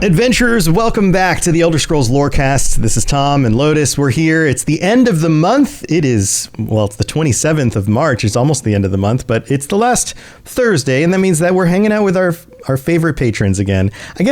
Adventurers, welcome back to the Elder Scrolls Lorecast. This is Tom and Lotus. We're here. It's the end of the month. It's the 27th of March. It's almost the end of the month, but it's the last Thursday, and that means that we're hanging out with our favorite patrons again. You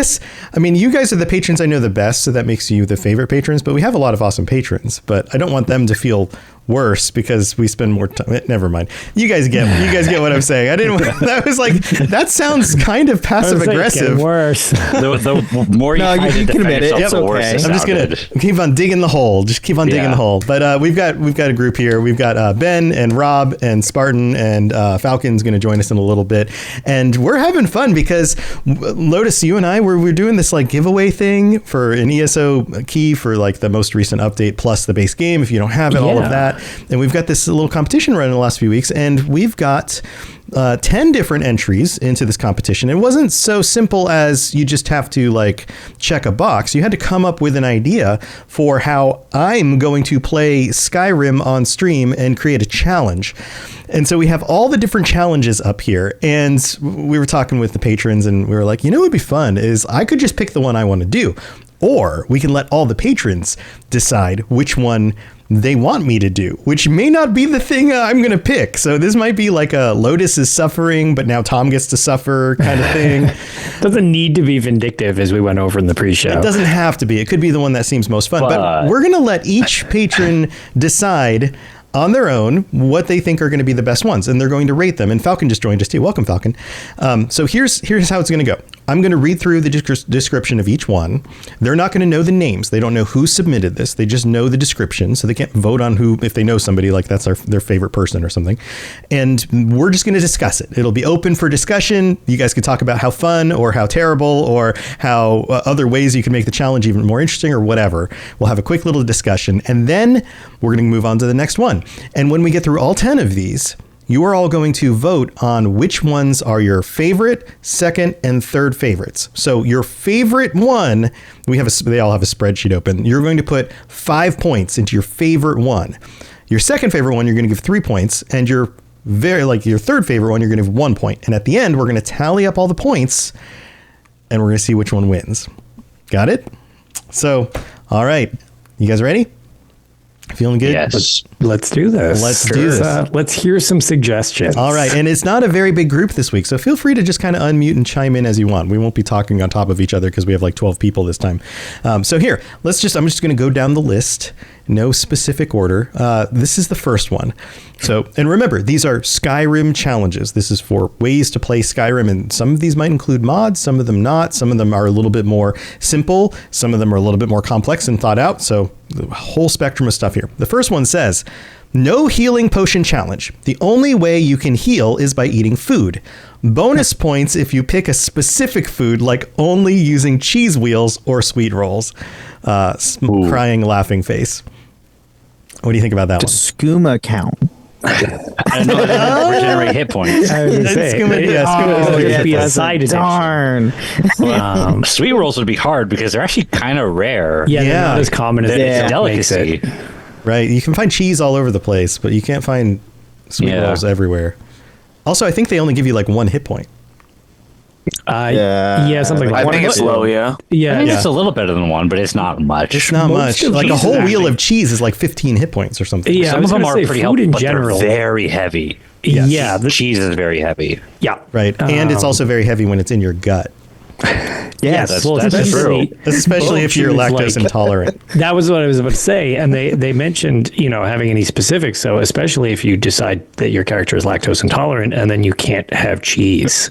guys are the patrons I know the best, so that makes you the favorite patrons, but we have a lot of awesome patrons, but I don't want them to feel worse because we spend more time. Never mind. You guys get what I'm saying. That sounds kind of passive aggressive. Worse. The more you can admit it. It's okay. I'm just gonna keep on digging the hole. Just keep on digging the hole. But we've got a group here. We've got Ben and Rob and Spartan and Falcon's going to join us in a little bit, and we're having fun because Lotus, you and I we're doing this like giveaway thing for an ESO key for like the most recent update plus the base game if you don't have it, all of that. And we've got this little competition running the last few weeks, and we've got 10 different entries into this competition. It wasn't so simple as you just have to like check a box. You had to come up with an idea for how I'm going to play Skyrim on stream and create a challenge. And so we have all the different challenges up here, and we were talking with the patrons and we were like, what would be fun is I could just pick the one I want to do, or we can let all the patrons decide which one they want me to do, which may not be the thing I'm going to pick. So this might be like a Lotus is suffering, but now Tom gets to suffer kind of thing. Doesn't need to be vindictive, as we went over in the pre-show. It doesn't have to be. It could be the one that seems most fun. But we're going to let each patron decide on their own what they think are going to be the best ones, and they're going to rate them. And Falcon just joined us too. Welcome, Falcon. So here's how it's going to go. I'm going to read through the description of each one. They're not going to know the names. They don't know who submitted this. They just know the description, so they can't vote on who, if they know somebody, like that's their favorite person or something. And we're just going to discuss it. It'll be open for discussion. You guys can talk about how fun or how terrible or how other ways you can make the challenge even more interesting or whatever. We'll have a quick little discussion, and then we're going to move on to the next one. And when we get through all 10 of these, you are all going to vote on which ones are your favorite, second, and third favorites. So your favorite one, they all have a spreadsheet open. You're going to put 5 points into your favorite one. Your second favorite one, you're going to give 3 points, and your third favorite one, you're going to give 1 point. And at the end, we're going to tally up all the points, and we're going to see which one wins. Got it? So, all right. You guys ready? Feeling good? Yes. Let's do this. Let's hear some suggestions. All right. And it's not a very big group this week, so feel free to just kind of unmute and chime in as you want. We won't be talking on top of each other because we have like 12 people this time. So here, I'm just going to go down the list. No specific order. This is the first one. So, and remember, these are Skyrim challenges. This is for ways to play Skyrim, and some of these might include mods, some of them not. Some of them are a little bit more simple. Some of them are a little bit more complex and thought out. So the whole spectrum of stuff here. The first one says, no healing potion challenge. The only way you can heal is by eating food. Bonus points if you pick a specific food, like only using cheese wheels or sweet rolls. Crying, laughing face. What do you think about that Does skooma count? I know that regenerate hit points. I was going to say, Skooma be a side addiction. Darn. Sweet rolls would be hard because they're actually kind of rare. Yeah, they're not as common as It's it a delicacy. makes it. Right. You can find cheese all over the place, but you can't find sweet rolls everywhere. Also, I think they only give you like 1 hit point. Something like I that. think it's low, yeah. Yeah, I mean, it's a little better than 1, but it's not much. It's not Most much. of Like a cheese whole is wheel actually- of cheese is like 15 hit points or something. Yeah, Some I was of them gonna are say pretty food helpful, in but general. they're very heavy. Yes. Yeah, The cheese is very heavy. yeah. Right. And it's also very heavy when it's in your gut, Yes, that's especially- true. especially if you're Choose, lactose like- intolerant. That was what I was about to say, and they mentioned having any specifics. So especially if you decide that your character is lactose intolerant, and then you can't have cheese.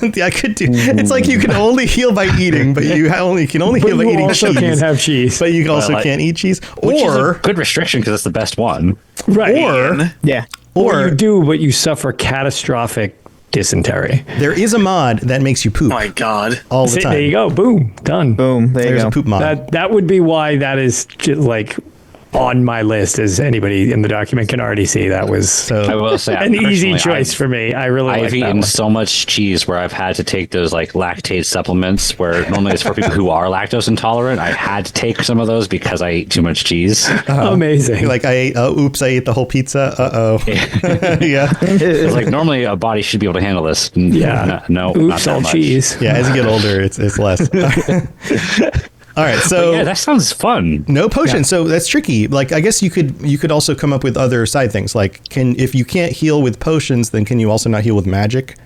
I could do. It's like you can only heal by eating, but you can only heal by eating also cheese. can't have cheese, But you also Well, can't eat cheese. Which is Or a good restriction because it's the best one. right? Yeah. Or you do, but you suffer catastrophic dysentery. there is a mod that makes you poop Oh my God. all the time. There you go. Boom. Done. Boom. There There's you a go. poop mod. That would be why that is just like on my list, as anybody in the document can already see. That was I will say, an easy choice I've, for me. I really I've like that eaten one. so much cheese where I've had to take those like lactate supplements where normally it's for people who are lactose intolerant. I had to take some of those because I ate too much cheese. Amazing. Like I ate, oops, I ate the whole pizza. Yeah. It's like normally a body should be able to handle this. Yeah. No, not Oops, that all much. cheese. Yeah. As you get older, it's less. All right. So Yeah, that sounds fun. no potion. So that's tricky. Like, I guess you could also come up with other side things. Like, if you can't heal with potions, then can you also not heal with magic?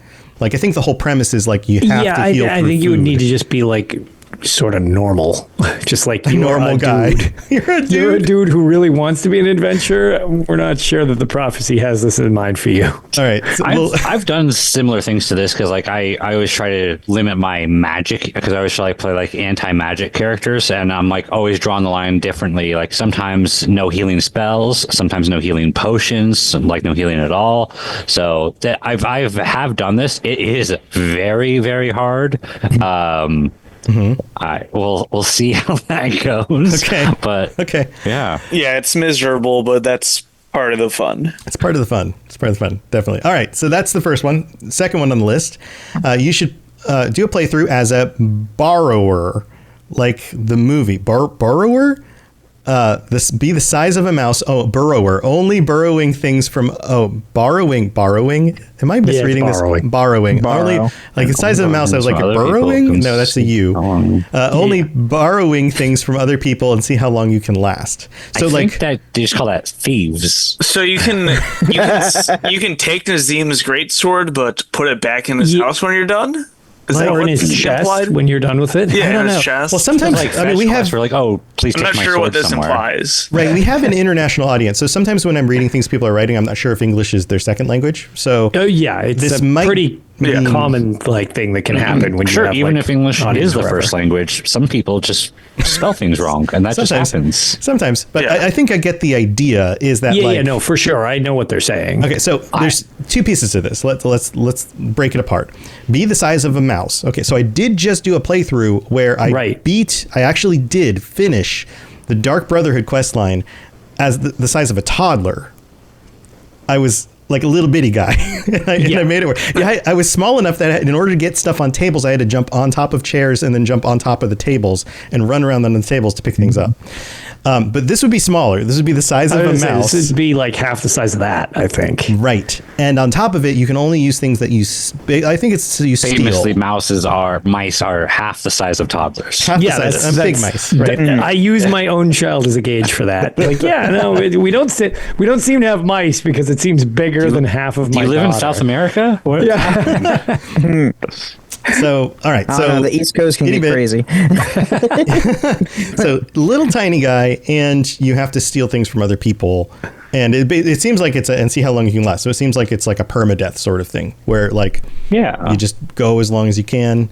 Like, I think the whole premise is like you have to heal. I through think you would food. need to just be like sort of normal, just like a normal guy. You're a dude. You're a dude who really wants to be an adventurer. We're not sure that the prophecy has this in mind for you. All right. So I've done similar things to this because like I always try to limit my magic because I always try to play like anti-magic characters, and I'm like always drawing the line differently. Like sometimes no healing spells, sometimes no healing potions, like no healing at all. So that I've done this. It is very, very hard. We'll see how that goes. Okay. But okay. yeah. Yeah, it's miserable, but that's part of the fun. It's part of the fun. It's part of the fun. Definitely. All right. So that's the first one. Second one on the list. You should do a playthrough as a borrower, like the movie. Borrower? This be the size of a mouse. Oh, burrower. Only burrowing things from. Oh, borrowing. Am I misreading this? Borrowing. Only like the size of a mouse. I was like, burrowing? No, that's a U. Only borrowing things from other people and see how long you can last. So I like think that they just call that thieves. So you can take Nazim's greatsword, but put it back in his house when you're done. Is that Or in what's his chest implied? when you're done with it. Yeah, I don't in know. his chest. Well, sometimes Like I mean we have we're like, oh, please I'm take not my sure sword what this somewhere. implies. right. We have an international audience, so sometimes when I'm reading things people are writing, I'm not sure if English is their second language. So Oh yeah, it's This a might pretty mean- common like thing that can happen when you Sure, have, even like, if English audience is the wherever. first language, some people just spell things wrong, and that just happens. Sometimes, but Yeah. I think I get the idea. Is that Yeah, like yeah, no, for sure. I know what they're saying. okay? So there's two pieces to this. Let's break it apart. Be the size of a mouse. Okay, so I did just do a playthrough where I I actually did finish the Dark Brotherhood quest line as the size of a toddler. I was like a little bitty guy, and I made it work. Yeah, I was small enough that in order to get stuff on tables, I had to jump on top of chairs and then jump on top of the tables and run around on the tables to pick things up. But this would be smaller. This would be the size of a mouse. This would be like half the size of that, I think. Right. And on top of it, you can only use things that I think it's you Famously, steal. mice are half the size of toddlers. Half the Yeah, size. that's Big mice. Right. I use my own child as a gauge for that. Like, yeah, no, we don't seem to have mice because it seems bigger than half of Do my you live in daughter. South America? What? Yeah. So, all right. I So don't know, the East Coast can itty get bit. crazy. So little tiny guy, and you have to steal things from other people. And it seems like and see how long you can last. So it seems like it's like a permadeath sort of thing where like Yeah. you just go as long as you can.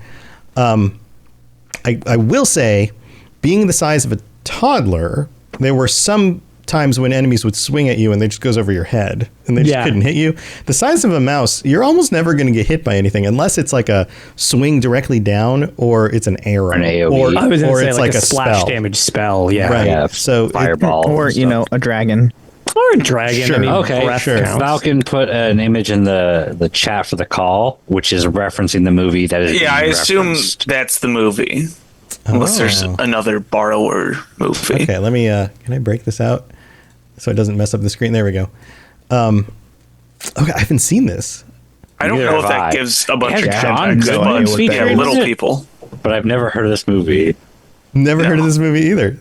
I will say, being the size of a toddler, there were some times when enemies would swing at you and they just goes over your head and they just couldn't hit you. The size of a mouse, you're almost never going to get hit by anything unless it's like a swing directly down or it's an arrow An AoE. or, I was going or to say it's like a spell. splash damage spell. Yeah. Right. Yeah, So fireball. Or, and you stuff. know, a dragon. Or a dragon. Sure. I mean, Okay, breath sure. counts. Falcon put an image in the chat for the call, which is referencing the movie that is. Yeah, I being assume referenced. that's the movie. Unless there's another borrower movie. Okay, let me can I break this out so it doesn't mess up the screen? There we go. Okay, I haven't seen this. I don't Neither know if have that I. gives a bunch It of has John context, Goodman but featured yeah, in little it. people. But I've never heard of this movie. Never heard of No. this movie either.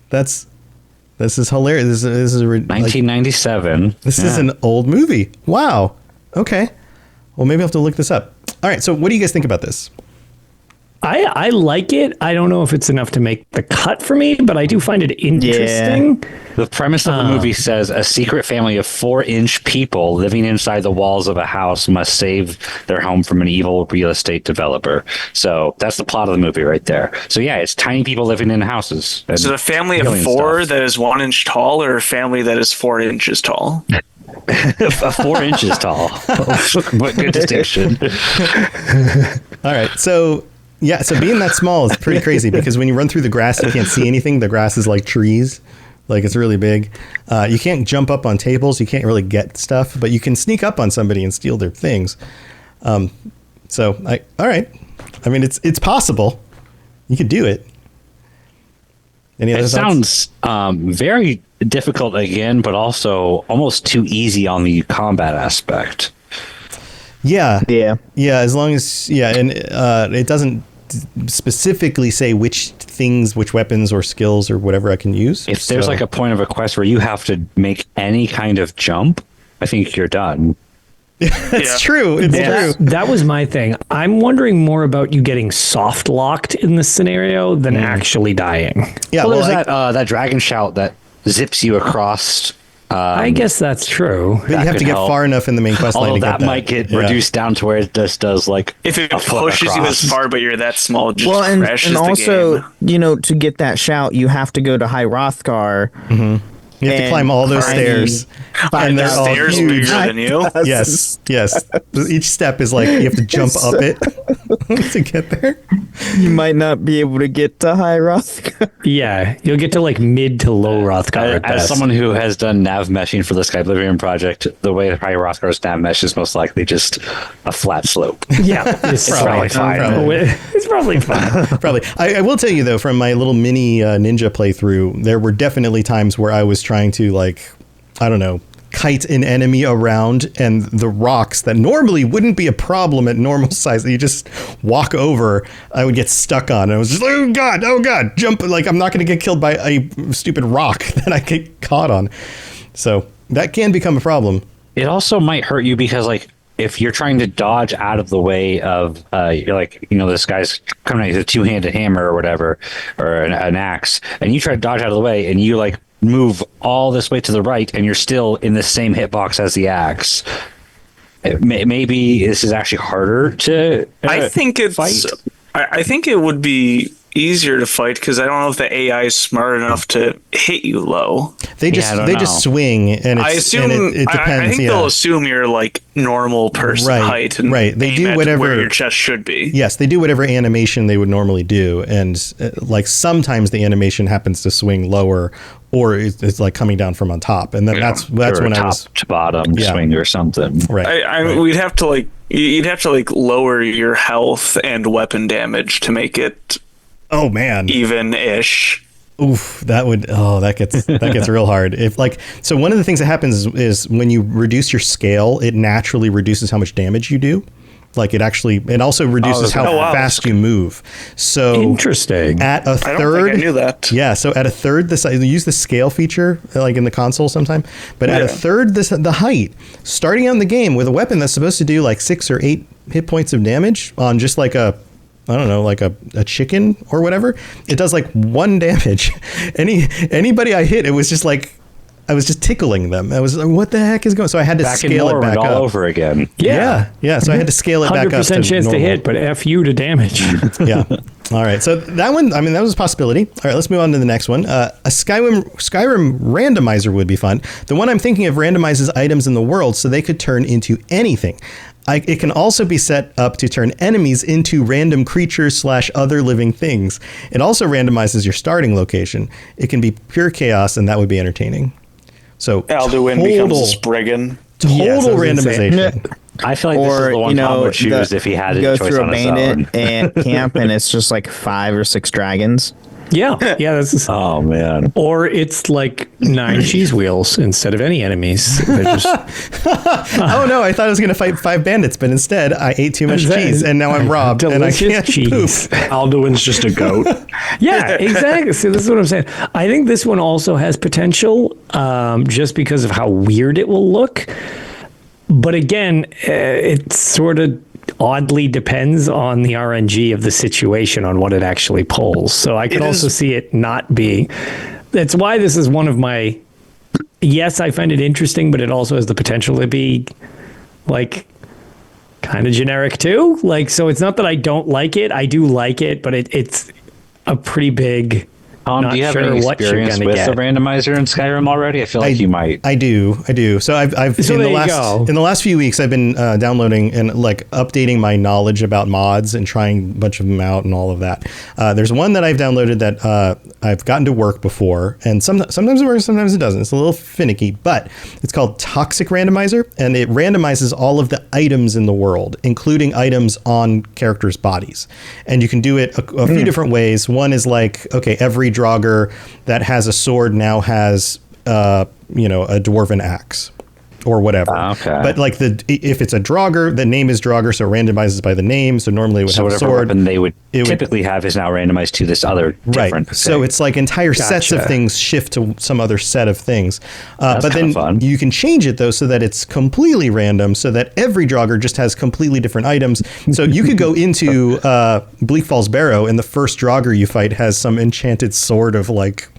This is hilarious. This is like, 1997. this is an old movie. Wow. Okay. Well, maybe I'll have to look this up. All right. So what do you guys think about this? I like it. I don't know if it's enough to make the cut for me, but I do find it interesting. The premise of the movie says a secret family of 4-inch people living inside the walls of a house must save their home from an evil real estate developer. So that's the plot of the movie right there. So yeah, it's tiny people living in houses. Is it a family of killing 4 stuff. that is 1 inch tall, or a family that is 4 inches tall? 4 inches tall. What good distinction. All right. So yeah. So being that small is pretty crazy because when you run through the grass, you can't see anything. The grass is like trees. Like it's really big. You can't jump up on tables. You can't really get stuff, but you can sneak up on somebody and steal their things. All right. I mean, it's possible. You could do it. Any other thoughts? Sounds very difficult again, but also almost too easy on the combat aspect. Yeah. Yeah. Yeah. As long as, and it doesn't specifically say which weapons or skills or whatever I can use. If there's like a point of a quest where you have to make any kind of jump, I think you're done. It's true. It's true. That was my thing. I'm wondering more about you getting soft locked in this scenario than actually dying. Yeah. Well, there's that dragon shout that zips you across. I guess that's true. But you have to get far enough in the main quest line Although to get that might get reduced down to where it just does like If it a foot pushes you across. as far, but you're that small, it just Well, crashes and the also, game. you know, to get that shout, you have to go to High Rothgar. You have to climb all those stairs. And they're the all stairs huge. bigger than you. Yes. Each step is like you have to jump up it to get there. You might not be able to get to High Rothgar. Yeah, you'll get to like mid to low Rothgar at As best. someone who has done nav meshing for the Skyblivium project, the way that High Rothgar's nav mesh is most likely just a flat slope. Yeah, it's probably fine. Probably. It's probably fine. Probably. I will tell you though, from my little mini ninja playthrough, there were definitely times where I was trying to like, I don't know, kite an enemy around, and the rocks that normally wouldn't be a problem at normal size that you just walk over, I would get stuck on. And I was just like, oh god, jump! Like I'm not going to get killed by a stupid rock that I get caught on. So that can become a problem. It also might hurt you because like if you're trying to dodge out of the way of you're like, you know, this guy's coming at you with a two-handed hammer or whatever, or an axe, and you try to dodge out of the way, and you like move all this way to the right, and you're still in the same hitbox as the axe. Maybe this is actually harder to I think it's. fight. I think it would be easier to fight because I don't know if the AI is smart enough to hit you low. They just I don't just know. swing, and it's, I assume. and it depends. I think yeah. they'll assume you're like normal person Right, height, and right. They aim do at whatever- where your chest should be. Yes, they do whatever animation they would normally do, and like sometimes the animation happens to swing lower, or it's like coming down from on top, and then that's or when top I was to bottom Yeah. swing or something. right. We'd have to like you'd have to like lower your health and weapon damage to make it Oh man, even-ish. oof, that gets real hard. If like so, one of the things that happens is when you reduce your scale, it naturally reduces how much damage you do. Like it also reduces how wow. fast you move. So Interesting. at a I don't third, think I knew that. yeah. So at a third, use the scale feature like in the console sometime. But at a third, the height, starting out in the game with a weapon that's supposed to do like 6 or 8 hit points of damage on just like a, I don't know, like a chicken or whatever, it does like 1 damage. Anybody I hit, it was just like I was just tickling them. I was like, what the heck is going? So I had to Back in scale it Morrowind back all up. over again. Yeah. So I had to scale it back up. 100% chance to hit, but F you to damage. Yeah. All right. So that one, I mean, that was a possibility. All right, let's move on to the next one. A Skyrim randomizer would be fun. The one I'm thinking of randomizes items in the world so they could turn into anything. It can also be set up to turn enemies into random creatures / other living things. It also randomizes your starting location. It can be pure chaos, and that would be entertaining. So Alduin becomes a Spriggan. total Yes, I was gonna say. randomization. I feel like this is Or, the one you Tom know, would choose if he had a go choice through a on his own. bandit and camp, and it's just like 5 or 6 dragons. Yeah, that's Oh man. or it's like 9 cheese wheels instead of any enemies. They're just Oh no, I thought I was going to fight 5 bandits, but instead I ate too much cheese, and now I'm robbed, and I delicious can't cheese. poop. Alduin's just a goat. Yeah, exactly. See, this is what I'm saying. I think this one also has potential, just because of how weird it will look. But again, it sort of oddly depends on the RNG of the situation on what it actually pulls. So I could also see it not being. That's why this is one of my. Yes, I find it interesting, but it also has the potential to be like kind of generic too. Like, so it's not that I don't like it. I do like it, but it's a pretty big Tom, do you have any experience with the randomizer in Skyrim already? I feel like you might. I do. So I've so in the last few weeks I've been downloading and like updating my knowledge about mods and trying a bunch of them out and all of that. There's one that I've downloaded that I've gotten to work before, and sometimes it works, sometimes it doesn't. It's a little finicky, but it's called Toxic Randomizer, and it randomizes all of the items in the world, including items on characters' bodies. And you can do it a few different ways. One is like, okay, every Draugr that has a sword now has a dwarven axe or whatever. Okay. But like if it's a Draugr, the name is Draugr, so it randomizes by the name. So normally it would have a sword. Weapon they would typically have is now randomized to this other different thing. So it's like entire sets of things shift to some other set of things. But then fun. You can change it though so that it's completely random, so that every Draugr just has completely different items. So you could go into Bleak Falls Barrow, and the first Draugr you fight has some enchanted sword of like,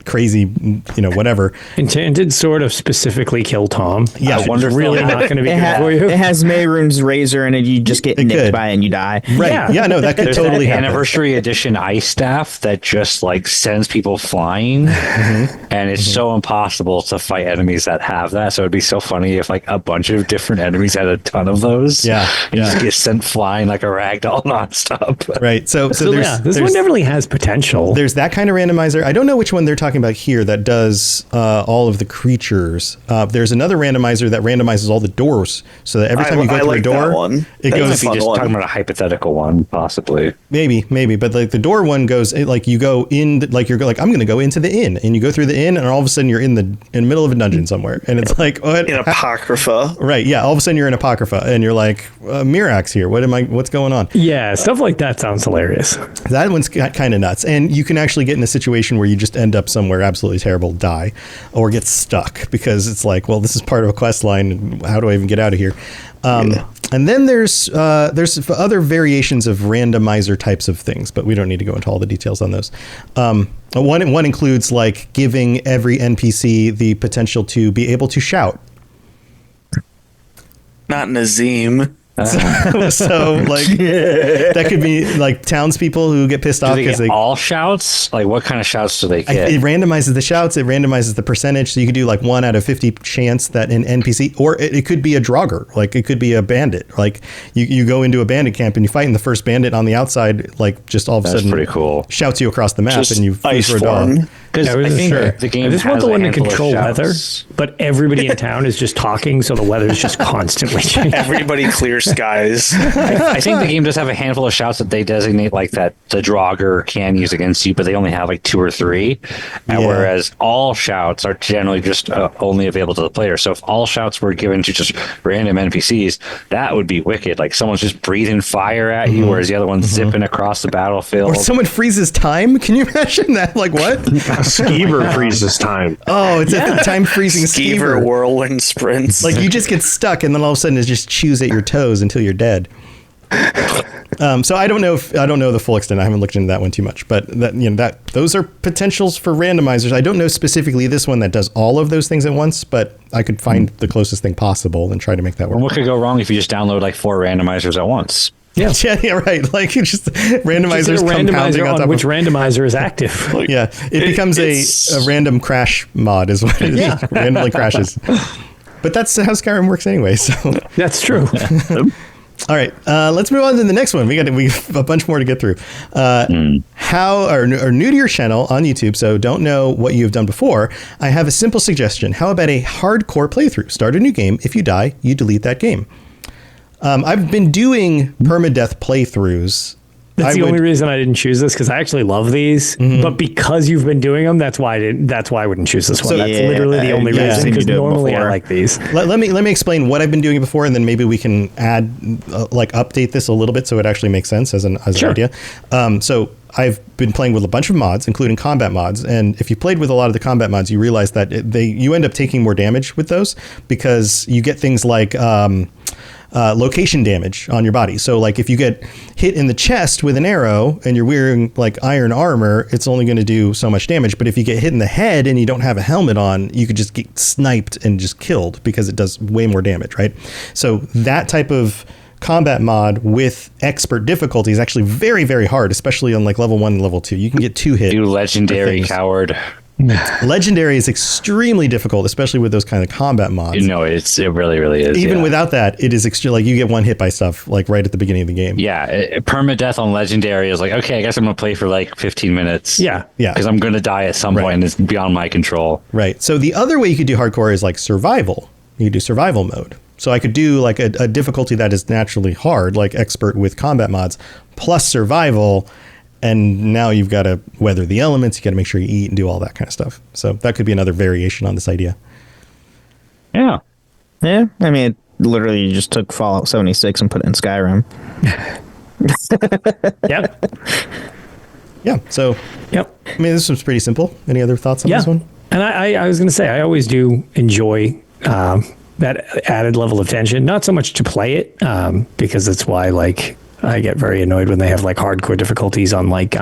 crazy, whatever. Enchanted sword of specifically kill Tom. Yeah, I wonder if really not going to be good for you. It has Mehrunes' razor, and you just get nicked by it and you die. Right. Yeah, no, that could totally happen. Anniversary edition ice staff that just like sends people flying, and it's so impossible to fight enemies that have that. So it'd be so funny if like a bunch of different enemies had a ton of those. Yeah. You just get sent flying like a ragdoll nonstop. Right. So this one definitely has potential. There's that kind of randomizer. I don't know which one they're talking about here that does all of the creatures. There's another randomizer that randomizes all the doors, so that every time you go through a door, it goes. Might be just talking about a hypothetical one, possibly. Maybe, but like the door one goes like you go in, like you're like I'm going to go into the inn, and you go through the inn, and all of a sudden you're in the middle of a dungeon somewhere, and it's like what? In Apocrypha, right? Yeah, all of a sudden you're in Apocrypha, and you're like Mirax here. What's going on? Yeah, stuff like that sounds hilarious. That one's kind of nuts, and you can actually get in a situation where you just end up somewhere absolutely terrible, die, or get stuck because it's like, well, this is part of a quest line. How do I even get out of here? And then there's other variations of randomizer types of things, but we don't need to go into all the details on those. One includes like giving every NPC the potential to be able to shout. Not Nazim. So like that could be like townspeople who get pissed off because they all shouts. Like what kind of shouts do they get? It randomizes the shouts. It randomizes the percentage. So you could do like 1 out of 50 chance that an NPC, or it could be a Draugr, like it could be a bandit. Like you go into a bandit camp and you fight, and the first bandit on the outside, like just all of a sudden, pretty cool, shouts you across the map, just and you ice for a dog. Because I think the game I just want the one to control weather, shouts. but everybody in town is just talking, so the weather is just constantly changing. Everybody clear skies. I think the game does have a handful of shouts that they designate like that the Draugr can use against you, but they only have like 2 or 3. And whereas all shouts are generally just only available to the player. So if all shouts were given to just random NPCs, that would be wicked. Like someone's just breathing fire at you, whereas the other one's zipping across the battlefield. Or someone freezes time. Can you imagine that? Like what? Skeever freezes time. Oh, it's a time freezing Skeever skeever. whirlwind sprints. Like you just get stuck, and then all of a sudden it just chews at your toes until you're dead. So I don't know the full extent. I haven't looked into that one too much, but those are potentials for randomizers. I don't know specifically this one that does all of those things at once, but I could find the closest thing possible and try to make that work. And what could go wrong if you just download like 4 randomizers at once? Yeah, right. Like it's just randomizers just compounding on top which of randomizer is active. Yeah, it becomes a random crash mod is what it is. Yeah. Randomly crashes. But that's how Skyrim works anyway. So that's true. All right, let's move on to the next one. We have a bunch more to get through. How are new to your channel on YouTube, so don't know what you've done before. I have a simple suggestion. How about a hardcore playthrough? Start a new game. If you die, you delete that game. I've been doing permadeath playthroughs. That's the only reason I didn't choose this, because I actually love these, but because you've been doing them, that's why I wouldn't choose this one. So, that's literally the only reason, because normally I like these. Let me explain what I've been doing before, and then maybe we can add update this a little bit so it actually makes sense as an idea. So I've been playing with a bunch of mods, including combat mods, and if you played with a lot of the combat mods, you realize that you end up taking more damage with those because you get things like location damage on your body. So like if you get hit in the chest with an arrow and you're wearing like iron armor, it's only going to do so much damage. But if you get hit in the head and you don't have a helmet on, you could just get sniped and just killed because it does way more damage, right? So that type of combat mod with expert difficulty is actually very, very hard, especially on like level 1 and level 2. You can get 2 hit. You legendary coward. Legendary is extremely difficult, especially with those kind of combat mods. No, it really, really is. Even without that, it is extreme. Like you get 1 hit by stuff like right at the beginning of the game. Yeah, permadeath on legendary is like, okay, I guess I'm gonna play for like 15 minutes. Yeah, because I'm gonna die at some point, and it's beyond my control. Right. So the other way you could do hardcore is like survival. You could do survival mode. So I could do like a difficulty that is naturally hard, like expert with combat mods, plus survival. And now you've got to weather the elements. You got to make sure you eat and do all that kind of stuff. So that could be another variation on this idea. Yeah. Yeah. I mean, it literally you just took Fallout 76 and put it in Skyrim. Yep. Yeah. So, Yep. I mean, this was pretty simple. Any other thoughts on this one? And I was going to say, I always do enjoy that added level of tension. Not so much to play it, because that's why, like, I get very annoyed when they have like hardcore difficulties on like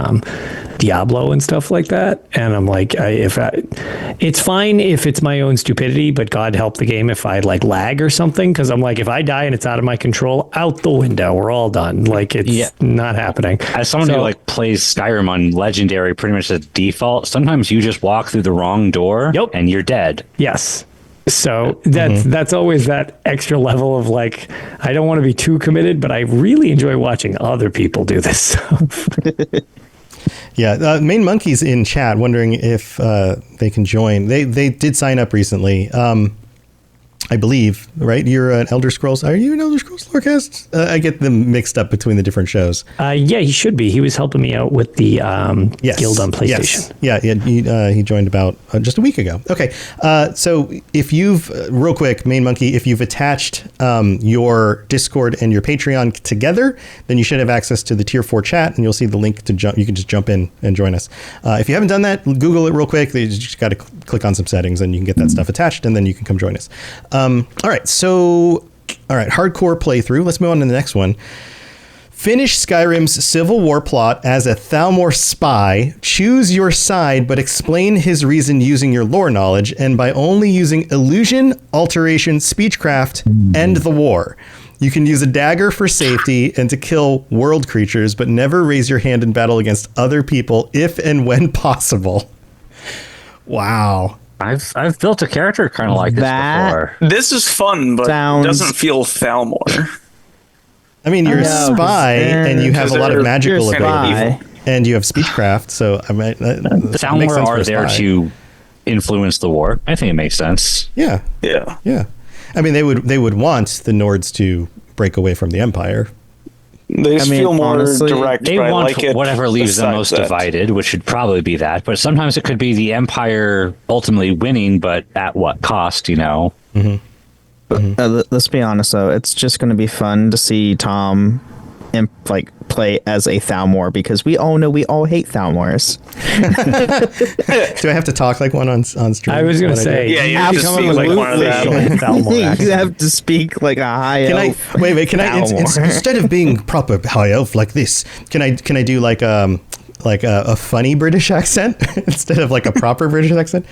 Diablo and stuff like that. And I'm like, it's fine if it's my own stupidity, but God help the game if I like lag or something. Because I'm like, if I die and it's out of my control, out the window, we're all done. Like it's not happening. As someone who like plays Skyrim on legendary, pretty much as default, sometimes you just walk through the wrong door and you're dead. Yes. So that's always that extra level of like, I don't want to be too committed, but I really enjoy watching other people do this stuff. Yeah, Main Monkey's in chat wondering if they can join. They did sign up recently. I believe, right? You're an Elder Scrolls. Are you an Elder Scrolls Lorecast? I get them mixed up between the different shows. Yeah, he should be. He was helping me out with the guild on PlayStation. Yes. Yeah, he joined about just a week ago. Okay, so if you've, real quick, Main Monkey, if you've attached your Discord and your Patreon together, then you should have access to the Tier 4 chat, and you'll see the link to jump. You can just jump in and join us. If you haven't done that, Google it real quick. You just got to click on some settings, and you can get that stuff attached, and then you can come join us. All right, hardcore playthrough. Let's move on to the next one. Finish Skyrim's Civil War plot as a Thalmor spy. Choose your side, but explain his reason using your lore knowledge, and by only using illusion, alteration, speechcraft, end the war. You can use a dagger for safety and to kill world creatures, but never raise your hand in battle against other people if and when possible. Wow. I've built a character kind of like this before. This is fun, but it doesn't feel Thalmor. I mean, you're a spy, and you have a lot of magical ability, and you have speechcraft. So I mean, the Thalmor are there to influence the war. I think it makes sense. Yeah. I mean, they would want the Nords to break away from the Empire. They feel more direct. They want like it whatever leaves them most divided, which should probably be that. But sometimes it could be the Empire ultimately winning, but at what cost? You know. Let's be honest, though. It's just going to be fun to see Tom play as a Thalmor, because we all know we all hate Thalmors. Do I have to talk like one on stream? I was going to say, you have to speak like one of them. You have to speak like a high elf. Wait, can I instead of being proper high elf like this, can I do like a funny British accent instead of like a proper British accent?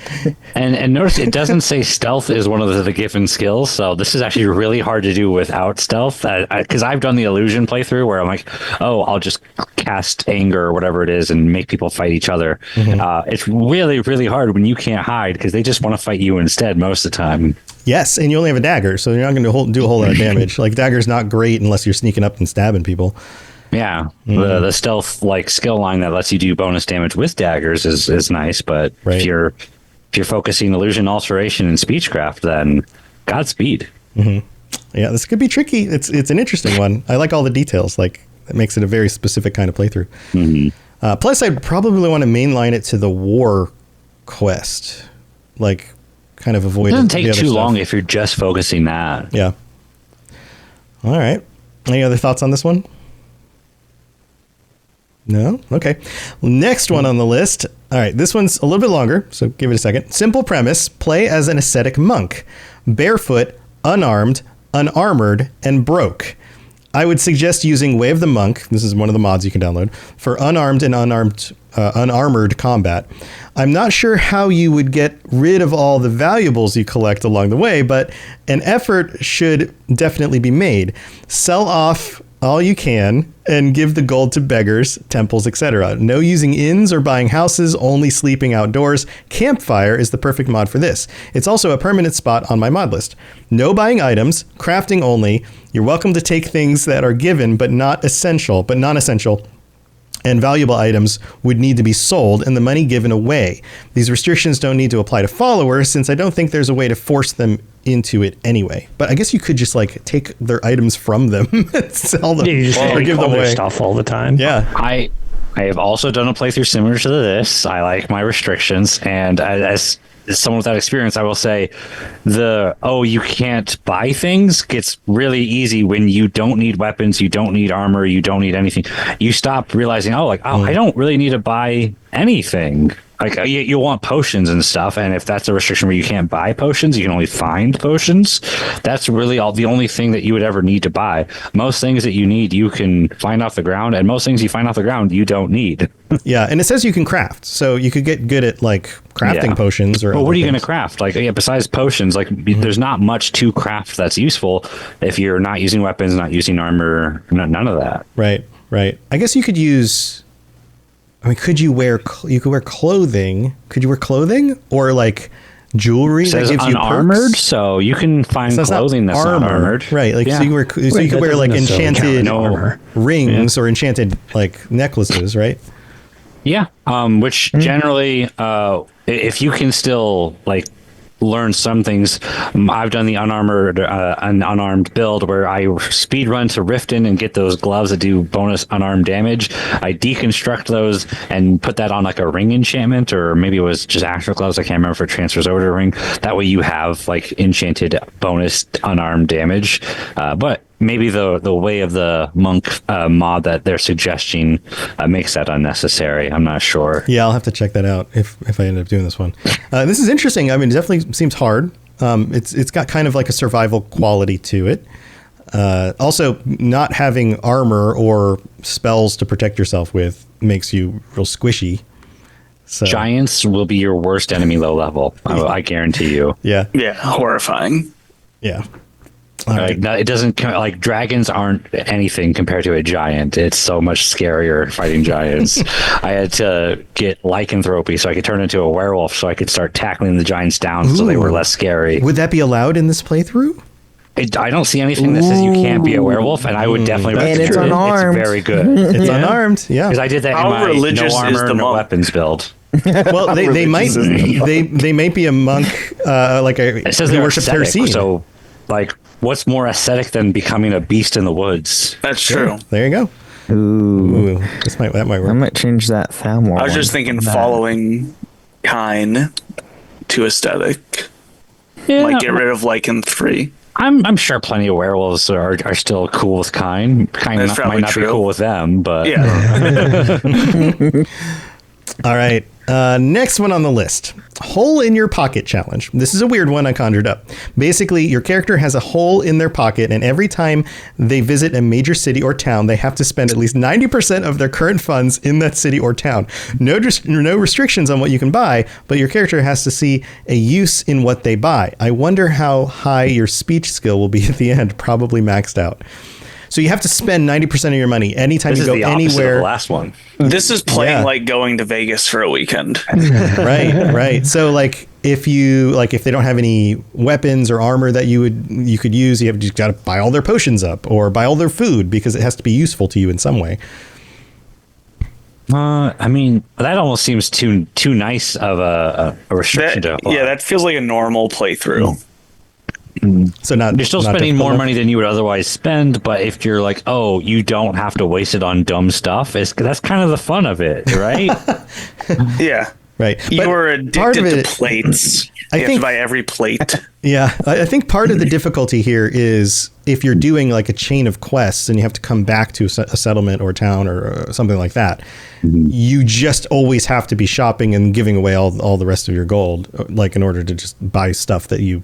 And notice it doesn't say stealth is one of the given skills, so this is actually really hard to do without stealth. Because I've done the illusion playthrough where I'm like, oh, I'll just cast anger or whatever it is and make people fight each other. It's really, really hard when you can't hide because they just want to fight you instead most of the time. Yes, and you only have a dagger, so you're not going to do a whole lot of damage. Like dagger's not great unless you're sneaking up and stabbing people. Yeah, the stealth like skill line that lets you do bonus damage with daggers is nice, but if you're focusing illusion, alteration, and speechcraft, then Godspeed. Yeah, this could be tricky. It's an interesting one. I like all the details. Like it makes it a very specific kind of playthrough. Plus, I'd probably want to mainline it to the war quest, like kind of avoid. It doesn't take too long if you're just focusing that. Yeah. All right. Any other thoughts on this one? No? Okay. Next one on the list. All right. This one's a little bit longer, so give it a second. Simple premise. Play as an ascetic monk. Barefoot, unarmed, unarmored, and broke. I would suggest using Way of the Monk. This is one of the mods you can download for unarmed and unarmored combat. I'm not sure how you would get rid of all the valuables you collect along the way, but an effort should definitely be made. Sell off all you can and give the gold to beggars, temples, etc. No using inns or buying houses, only sleeping outdoors. Campfire is the perfect mod for this. It's also a permanent spot on my mod list. No buying items, crafting only. You're welcome to take things that are given but non-essential. And valuable items would need to be sold and the money given away. These restrictions don't need to apply to followers since I don't think there's a way to force them into it anyway. But I guess you could just like take their items from them and sell them or give them away stuff all the time. Yeah. I have also done a playthrough similar to this. I like my restrictions, and as someone with that experience, I will say you can't buy things gets really easy when you don't need weapons, you don't need armor, you don't need anything. You stop realizing, I don't really need to buy anything. Like you want potions and stuff, and if that's a restriction where you can't buy potions, you can only find potions. That's really the only thing that you would ever need to buy. Most things that you need, you can find off the ground, and most things you find off the ground, you don't need. Yeah, and it says you can craft, so you could get good at like crafting potions. Or well, what are you going to craft? Like, besides potions, like there's not much to craft that's useful if you're not using weapons, not using armor, none of that. Right. I guess you could use. I mean, could you wear clothing? Could you wear clothing or like jewelry that gives you unarmored? perks? So you can find clothing that's not armored, right? Like so you could wear like enchanted rings or enchanted like necklaces, right? Yeah, which generally, if you can still like learn some things. I've done the unarmed build where I speed run to Riften and get those gloves that do bonus unarmed damage. I deconstruct those and put that on like a ring enchantment, or maybe it was just actual gloves. I can't remember if it transfers over to a ring. That way you have like enchanted bonus unarmed damage. But maybe the Way of the Monk mod that they're suggesting makes that unnecessary. I'm not sure. Yeah, I'll have to check that out if I end up doing this one. This is interesting. I mean, it definitely seems hard. It's got kind of like a survival quality to it. Also, not having armor or spells to protect yourself with makes you real squishy. So. Giants will be your worst enemy low level. I guarantee you. Yeah. Yeah, horrifying. Yeah. Right. No, it doesn't like dragons aren't anything compared to a giant. It's so much scarier fighting giants. I had to get lycanthropy so I could turn into a werewolf so I could start tackling the giants down so they were less scary. Would that be allowed in this playthrough? I don't see anything that says you can't be a werewolf, and I would definitely recommend it. It's unarmed. It's very good. It's unarmed, yeah. Because I did that How in my religious no is armor, the no monk? weapons build. Well, they might be a monk, like It says who they're worships ascetic, Hercene. so like, what's more ascetic than becoming a beast in the woods? That's true. There you go. Ooh. That might I work. might change that Thalmor. I was just thinking following Kine to aesthetic. Yeah, Like get rid of lycanthropy. I'm sure plenty of werewolves are still cool with Kine. Kine That's might probably not be true. cool with them, but Yeah. All right. Next one on the list. Hole in your pocket challenge. This is a weird one I conjured up. Basically, your character has a hole in their pocket, and every time they visit a major city or town, they have to spend at least 90% of their current funds in that city or town. No restrictions on what you can buy, but your character has to see a use in what they buy. I wonder how high your speech skill will be at the end. Probably maxed out. So you have to spend 90% of your money anytime this you is go the opposite of anywhere. the last one. This is playing Yeah. like going to Vegas for a weekend. Right. So like if they don't have any weapons or armor that you could use, you got to buy all their potions up or buy all their food because it has to be useful to you in some way. I mean, that almost seems too nice of a restriction to apply. Yeah, that feels like a normal playthrough. So You're still not spending difficult more enough. money than you would otherwise spend, but if you're like, oh, you don't have to waste it on dumb stuff, that's kind of the fun of it, right? Yeah. Right. You But were part of addicted it- to plates. I You have think- to buy every plate. Yeah, I think part of the difficulty here is if you're doing like a chain of quests and you have to come back to a settlement or a town or something like that, you just always have to be shopping and giving away all the rest of your gold, like in order to just buy stuff that you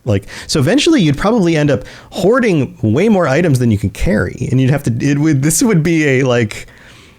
Like, so eventually you'd probably end up hoarding way more items than you can carry, and you'd have to. This would be a like.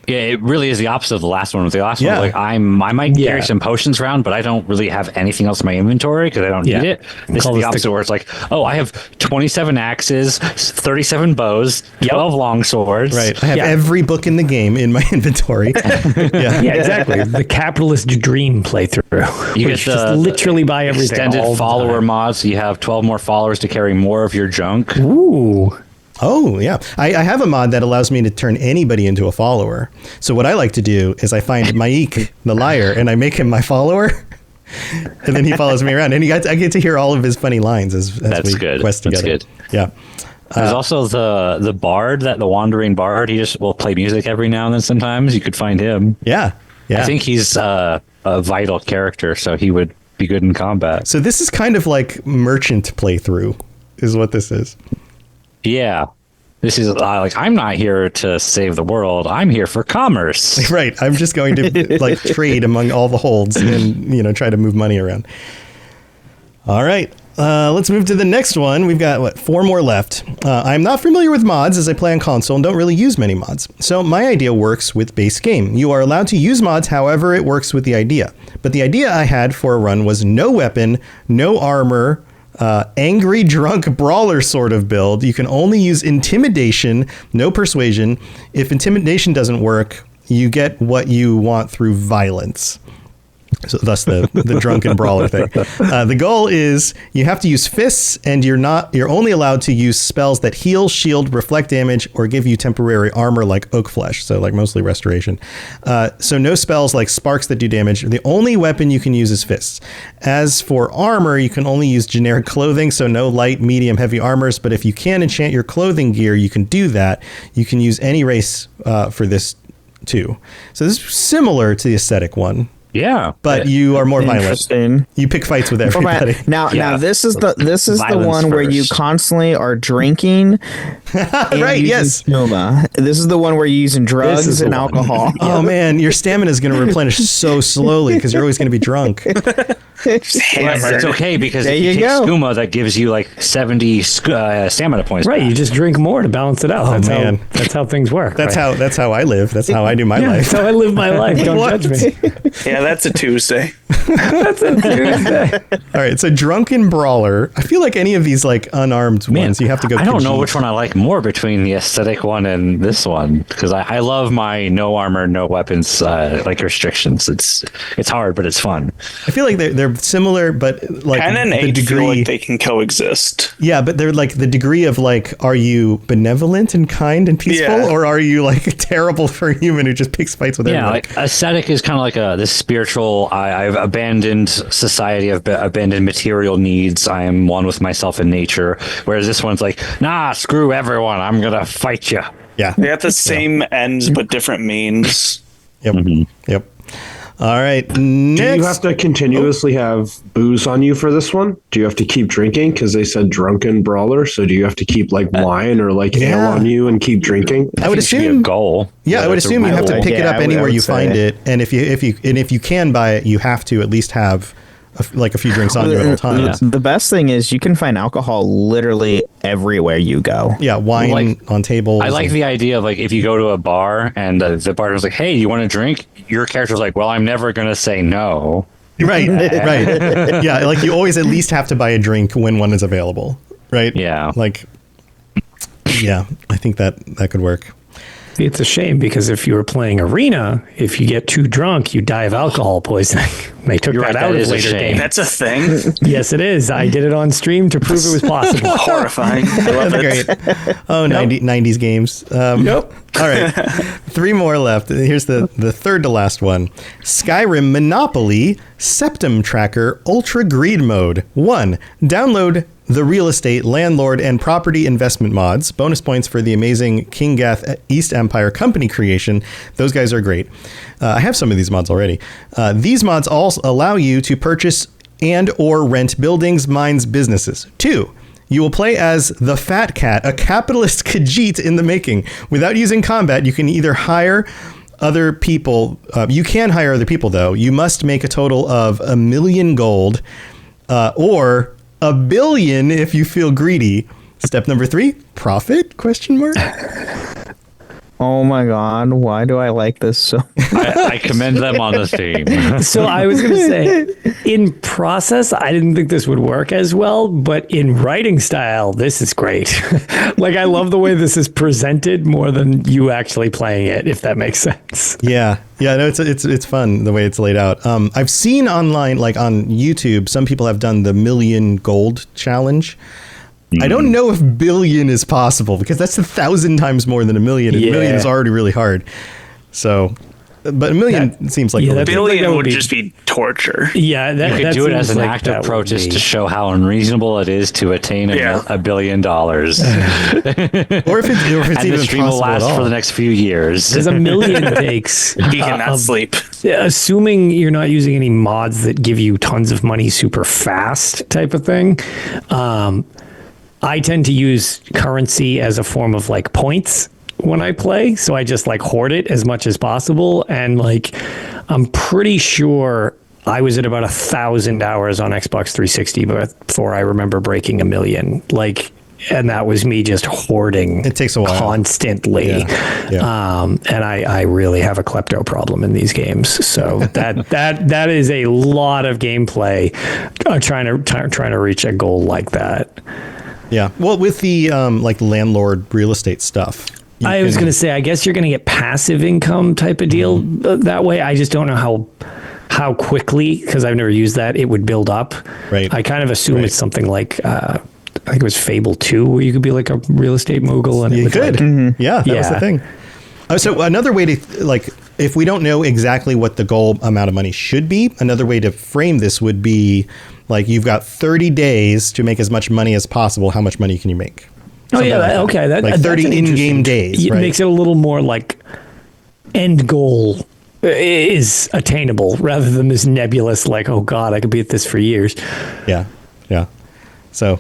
Yeah, it really is the opposite of the last one. The last one, like I might carry some potions around, but I don't really have anything else in my inventory because I don't need it. This is the opposite, where it's like, oh, I have 27 axes, 37 bows, 12 long swords. Right, I have every book in the game in my inventory. Yeah, exactly. The capitalist dream playthrough. You get just literally buy everything. Extended follower mods. You have 12 more followers to carry more of your junk. Ooh. Oh, yeah. I have a mod that allows me to turn anybody into a follower. So what I like to do is I find Maik, the liar, and I make him my follower. And then he follows me around. And I get to hear all of his funny lines as we quest together. That's good. Yeah. There's also the bard, the wandering bard. He just will play music every now and then sometimes. You could find him. Yeah. I think he's a vital character, so he would be good in combat. So this is kind of like merchant playthrough is what this is. Yeah, this is like, I'm not here to save the world. I'm here for commerce. Right. I'm just going to like trade among all the holds and, try to move money around. All right. Let's move to the next one. We've got 4 more left. I'm not familiar with mods as I play on console and don't really use many mods. So my idea works with base game. You are allowed to use mods however it works with the idea. But the idea I had for a run was no weapon, no armor, angry drunk brawler sort of build. You can only use intimidation, no persuasion. If intimidation doesn't work, you get what you want through violence. So thus the drunken brawler thing. The goal is you have to use fists, and you're only allowed to use spells that heal, shield, reflect damage, or give you temporary armor like oak flesh. So like mostly restoration. So no spells like sparks that do damage. The only weapon you can use is fists. As for armor, you can only use generic clothing. So no light, medium, heavy armors. But if you can enchant your clothing gear, you can do that. You can use any race for this too. So this is similar to the aesthetic one. Yeah, but you are more violent. You pick fights with everybody. Now this is the one where you constantly are drinking. Right. Yes. Noma. This is the one where you're using drugs and alcohol. Oh man, your stamina is going to replenish so slowly because you're always going to be drunk. It's okay because if you take skooma, that gives you like 70 stamina points. Right, you just drink more to balance it out. That's how things work. That's how I live. That's how I do my life. That's how I live my life. Don't judge me. Yeah, that's a Tuesday. That's a Tuesday. All right, so drunken brawler. I feel like any of these like unarmed ones, you have to go. I don't know which one I like more between the aesthetic one and this one because I love my no armor, no weapons like restrictions. It's hard, but it's fun. I feel like they're similar, but like Pen and the degree feel like they can coexist. Yeah, but they're like the degree of like, are you benevolent and kind and peaceful, or are you like terrible for a human who just picks fights with everybody? Yeah, like aesthetic is kind of like this spiritual. I've abandoned society. I've abandoned material needs. I am one with myself and nature. Whereas this one's like, nah, screw everyone. I'm gonna fight you. Yeah, they have the same ends but different means. Yep. Mm-hmm. Yep. All right. Next. Do you have to continuously have booze on you for this one? Do you have to keep drinking? Because they said drunken brawler. So do you have to keep like wine or like ale on you and keep drinking? I would assume a goal. Yeah, I would assume you have to pick it up anywhere you find it, and if you can buy it, you have to at least have a few drinks on you at all times. The best thing is you can find alcohol literally everywhere you go. Yeah, wine on tables. I like the idea of like if you go to a bar and the bartender's like, "Hey, you want a drink?" Your character's like, "Well, I'm never gonna say no." Right, right. Yeah, like you always at least have to buy a drink when one is available. Right. Yeah. Like, yeah, I think that could work. It's a shame because if you were playing Arena, if you get too drunk, you die of alcohol poisoning. They took that out of later games. That's a thing. Yes, it is. I did it on stream to prove it was possible. Horrifying. I love it. Great. Oh, 90s games. Nope. All right. 3 more left. Here's the third to last one. Skyrim Monopoly Septum Tracker Ultra Greed Mode. 1. Download the real estate, landlord, and property investment mods. Bonus points for the amazing King Gath East Empire Company creation. Those guys are great. I have some of these mods already. These mods also allow you to purchase and or rent buildings, mines, businesses. 2. You will play as the Fat Cat, a capitalist Khajiit in the making. Without using combat, you can either hire other people. You can hire other people, though. You must make a total of 1,000,000 gold or 1 billion if you feel greedy. Step number 3, profit? Question mark. Oh my God, why do I like this so I commend them on this team. So I was going to say, in process, I didn't think this would work as well, but in writing style, this is great. Like, I love the way this is presented more than you actually playing it, if that makes sense. Yeah. No, it's fun the way it's laid out. I've seen online, like on YouTube, some people have done the 1,000,000 gold challenge. I don't know if billion is possible because that's 1,000 times more than 1,000,000. And 1,000,000 is already really hard. So, but 1,000,000 seems like that billion would just be torture. Yeah, you could do it as an active protest to show how unreasonable it is to attain $1 billion. Or if it's and even the stream will last for the next few years. There's 1,000,000 takes. He cannot sleep. Assuming you're not using any mods that give you tons of money super fast type of thing. I tend to use currency as a form of like points when I play. So I just like hoard it as much as possible. And like, I'm pretty sure I was at about 1,000 hours on Xbox 360 before I remember breaking 1,000,000. Like, and that was me just hoarding. It takes a while. Constantly. Yeah. And I really have a klepto problem in these games. So that is a lot of gameplay trying to reach a goal like that. Yeah. Well, with the like landlord real estate stuff. I was going to say, I guess you're going to get passive income type of deal that way. I just don't know how quickly, because I've never used that, it would build up. Right. I kind of assume it's something like, I think it was Fable 2, where you could be like a real estate mogul. And you it could. Like, Yeah, that was the thing. So another way to, like, if we don't know exactly what the goal amount of money should be, another way to frame this would be like, you've got 30 days to make as much money as possible. How much money can you make? Something okay. Like 30 in-game days. It makes it a little more like end goal is attainable rather than this nebulous, like, oh God, I could be at this for years. Yeah. So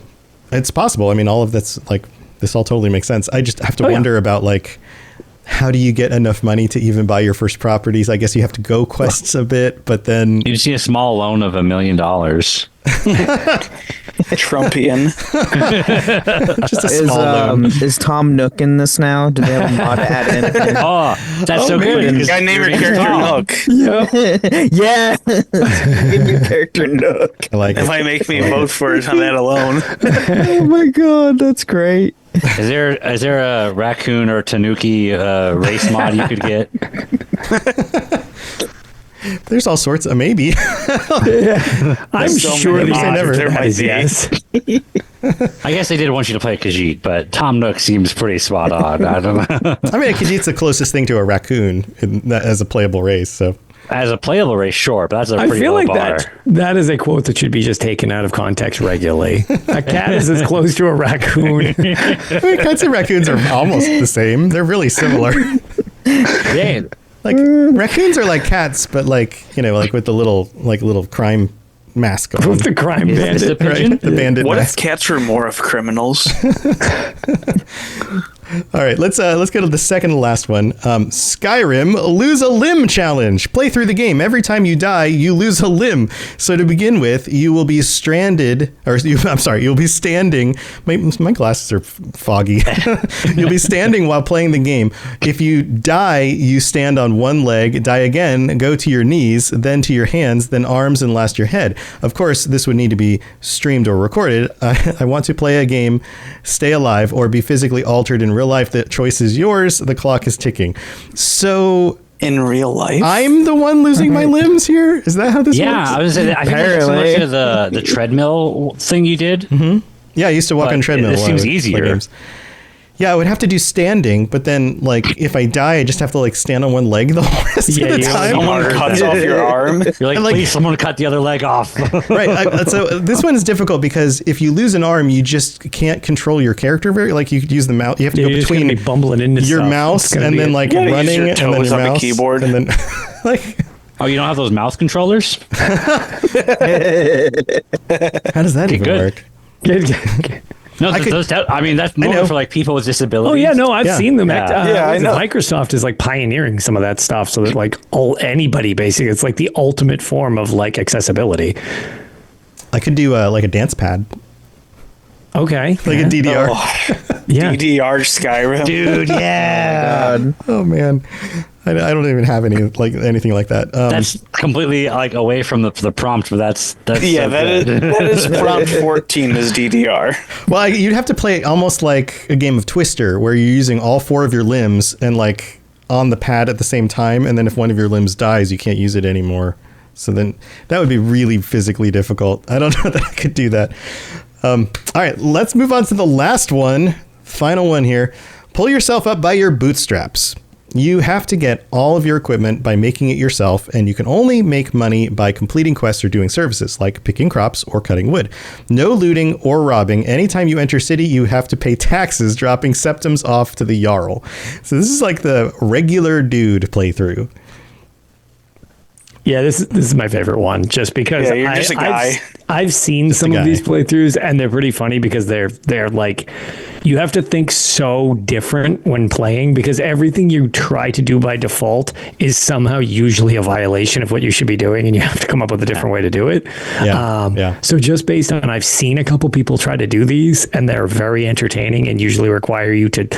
it's possible. I mean, all of that's like, this all totally makes sense. I just have to wonder about like, how do you get enough money to even buy your first properties? I guess you have to go quests a bit, but then you just need a small loan of $1 million. Trumpian. Just a small loan. Is Tom Nook in this now? Do they have a mod to add in? Oh, that's so good. You gotta name your character Nook. Yeah. Give your character Nook. I like It it. might make me vote for it on that alone. Oh my God, that's great. Is there a raccoon or tanuki race mod you could get? There's all sorts of maybe. I'm so sure many the mods answer there to that might is be. yes. I guess they did want you to play Khajiit, but Tom Nook seems pretty spot on. I don't know. I mean, Khajiit's the closest thing to a raccoon as a playable race. So As a playable race, sure, but that's a I pretty feel low like bar. that is a quote that should be just taken out of context regularly. A cat is as close to a raccoon. I mean, cats and raccoons are almost the same. They're really similar. Yeah. Like raccoons are like cats, but like, you know, like with the little crime mask on. With the crime Is it a bandit. pigeon? Right? The bandit What if mask. cats were more of criminals? All right, let's go to the second to last one. Skyrim Lose a Limb Challenge. Play through the game. Every time you die, you lose a limb. So to begin with, you will be stranded, you'll be standing. My glasses are foggy. You'll be standing while playing the game. If you die, you stand on one leg, die again, go to your knees, then to your hands, then arms, and last your head. Of course, this would need to be streamed or recorded. I want to play a game, stay alive, or be physically altered in real life. The choice is yours. The clock is ticking. So In real life? I'm the one losing my limbs here? Is that how this works? Yeah, I was. I think that's similar to the treadmill thing you did. Mm-hmm. Yeah, I used to walk But on treadmill. this while I seems would play easier. games. Yeah, I would have to do standing, but then like if I die, I just have to like stand on one leg the whole rest of the time. Someone cuts off your arm. You're like, like- please, someone cut the other leg off. Right. So this one is difficult because if you lose an arm, you just can't control your character very. Like you could use the mouse. You have to You're go just gonna between be bumbling into your stuff. mouse It's gonna and be then a- like You gotta use running your and then toes your on the mouse keyboard. and then like Oh, you don't have those mouse controllers? how does that even good. work? No, I could- that's know. more for like people with disabilities. Oh yeah, no, I've Yeah. seen them. Yeah. I know. Microsoft is like pioneering some of that stuff, so that like anybody basically, it's like the ultimate form of like accessibility. I could do like a dance pad. Okay. Like a DDR. Yeah. DDR Skyrim. Dude, yeah. Oh man, I don't even have anything like that. That's completely like away from the prompt, but that's Yeah, so that good. is prompt 14 is DDR. Well, you'd have to play it almost like a game of Twister, where you're using all four of your limbs and like on the pad at the same time, and then if one of your limbs dies, you can't use it anymore. So then that would be really physically difficult. I don't know that I could do that. All right, let's move on to the last one, final one here. Pull yourself up by your bootstraps. You have to get all of your equipment by making it yourself, and you can only make money by completing quests or doing services like picking crops or cutting wood. No looting or robbing. Anytime you enter city, you have to pay taxes, dropping septims off to the Jarl. So this is like the regular dude playthrough. Yeah, this is my favorite one, just because you're just a guy. I've seen some of these playthroughs, and they're pretty funny because they're like, you have to think so different when playing, because everything you try to do by default is somehow usually a violation of what you should be doing, and you have to come up with a different way to do it. So just based on, I've seen a couple people try to do these, and they're very entertaining and usually require you to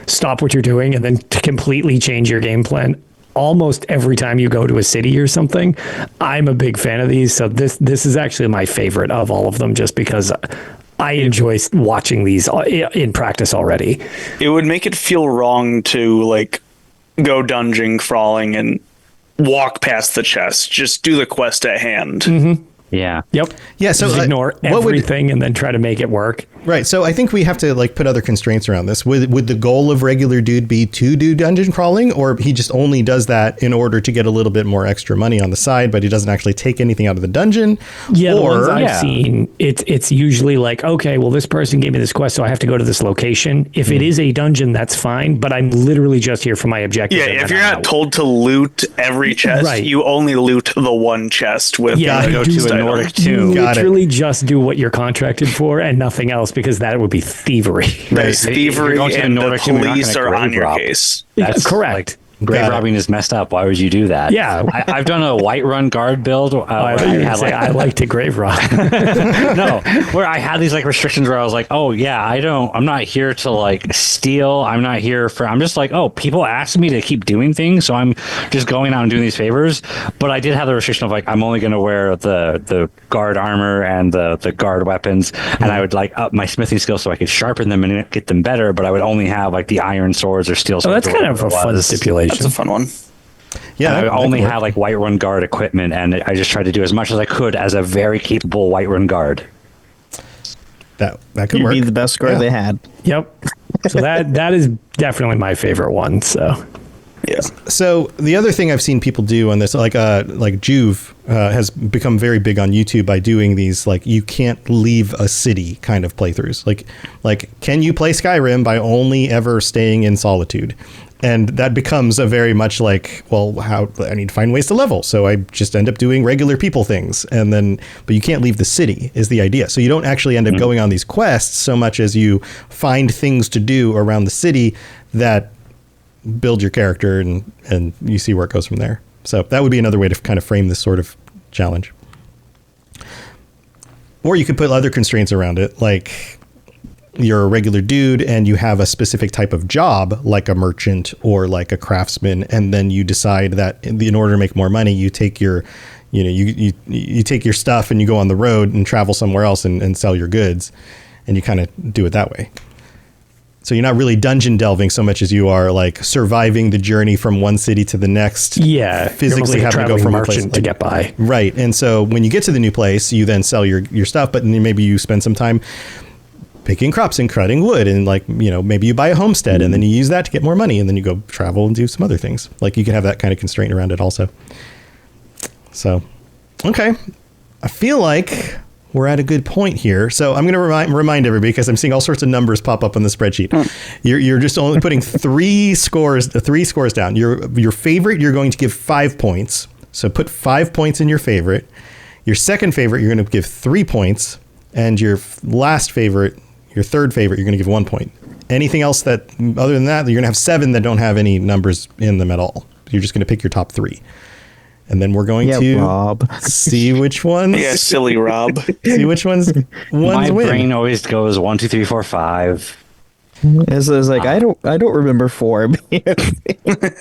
stop what you're doing and then to completely change your game plan almost every time you go to a city or something. I'm a big fan of these. So this is actually my favorite of all of them, just because I enjoy watching these in practice already. It would make it feel wrong to like go dungeon crawling and walk past the chest. Just do the quest at hand. Mm-hmm. Yeah. Yep. Yeah. So just ignore everything and then try to make it work. Right. So I think we have to like put other constraints around this. Would the goal of regular dude be to do dungeon crawling, or he just only does that in order to get a little bit more extra money on the side, but he doesn't actually take anything out of the dungeon? Yeah. The ones I've seen, it's usually like, okay, well, this person gave me this quest, so I have to go to this location. If it is a dungeon, that's fine, but I'm literally just here for my objective. Yeah. If you're not told to loot every chest, you only loot the one chest with go to a Nordic tomb. Literally just do what you're contracted for and nothing else, because that would be thievery. That is thievery, and the police are on your case. That's correct. Grave robbing is messed up. Why would you do that? Yeah. I've done a Whiterun guard build. I like to grave rob. No, where I had these like restrictions where I was like, oh yeah, I'm not here to like steal. I'm just like, oh, people ask me to keep doing things, so I'm just going out and doing these favors. But I did have the restriction of like, I'm only going to wear the guard armor and the guard weapons, and I would like up my smithing skills so I could sharpen them and get them better. But I would only have like the iron swords or steel swords. Oh, that's kind of a fun stipulation. That's a fun one. Yeah, I only had like Whiterun guard equipment, and I just tried to do as much as I could as a very capable Whiterun guard. That could You'd work. be the best guard they had. Yep. So that is definitely my favorite one. So yeah. So the other thing I've seen people do on this, like Juve has become very big on YouTube by doing these like you can't leave a city kind of playthroughs. Like can you play Skyrim by only ever staying in solitude? And that becomes a very much like, well, how I need to find ways to level. So I just end up doing regular people things. And then, but you can't leave the city is the idea. So you don't actually end up going on these quests so much as you find things to do around the city that build your character and you see where it goes from there. So that would be another way to kind of frame this sort of challenge. Or you could put other constraints around it, like you're a regular dude and you have a specific type of job like a merchant or like a craftsman, and then you decide that in order to make more money you take your you take your stuff and you go on the road and travel somewhere else and sell your goods, and you kind of do it that way. So you're not really dungeon delving so much as you are like surviving the journey from one city to the next. Yeah, physically having to go from one place to get by. Right, and so when you get to the new place, you then sell your stuff, but then maybe you spend some time picking crops and cutting wood, and like, maybe you buy a homestead and then you use that to get more money, and then you go travel and do some other things. Like you can have that kind of constraint around it also. So, okay. I feel like we're at a good point here. So I'm going to remind everybody, because I'm seeing all sorts of numbers pop up on the spreadsheet. You're just only putting three scores down. Your favorite, you're going to give 5 points. So put 5 points in your favorite. Your second favorite, you're going to give 3 points. And your last favorite, your third favorite, you're going to give 1 point. Anything else that, other than that, you're going to have 7 that don't have any numbers in them at all. You're just going to pick your top 3. and then we're going to Rob. see which ones. Yeah, silly Rob. See which ones My win. brain always goes 1, 2, 3, 4, 5. It's like I don't remember 4. All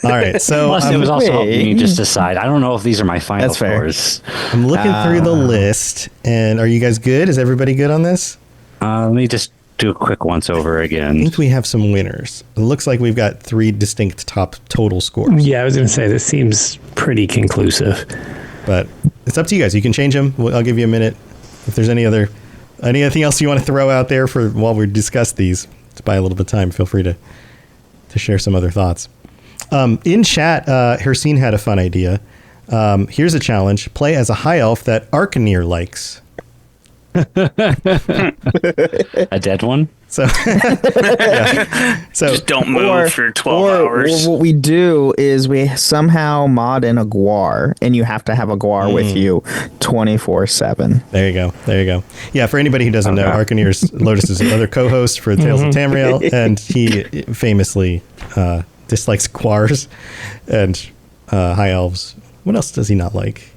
right, so Plus, it was also helping me wait. just decide. I don't know if these are my final That's fair. scores. I'm looking through the list, and are you guys good? Is everybody good on this? Let me just do a quick once over I again. think we have some winners. It looks like we've got 3 distinct top total scores, Yeah, I was going to say this seems pretty conclusive. but it's up to you guys. You can change them. I'll give you a minute. If there's anything else you want to throw out there for while we discuss these, to buy a little bit of time, feel free to share some other thoughts. In chat, Hercine had a fun idea. Here's a challenge. Play as a high elf that Arcanir likes. A dead one? So, yeah. So Just don't move for 12 hours. Or what we do is we somehow mod in a guar, and you have to have a guar with you 24/7. there you go. Yeah, for anybody who doesn't know, Arcanir's Lotus's other co-host for Tales of Tamriel, and he famously dislikes guars and high elves. What else does he not like?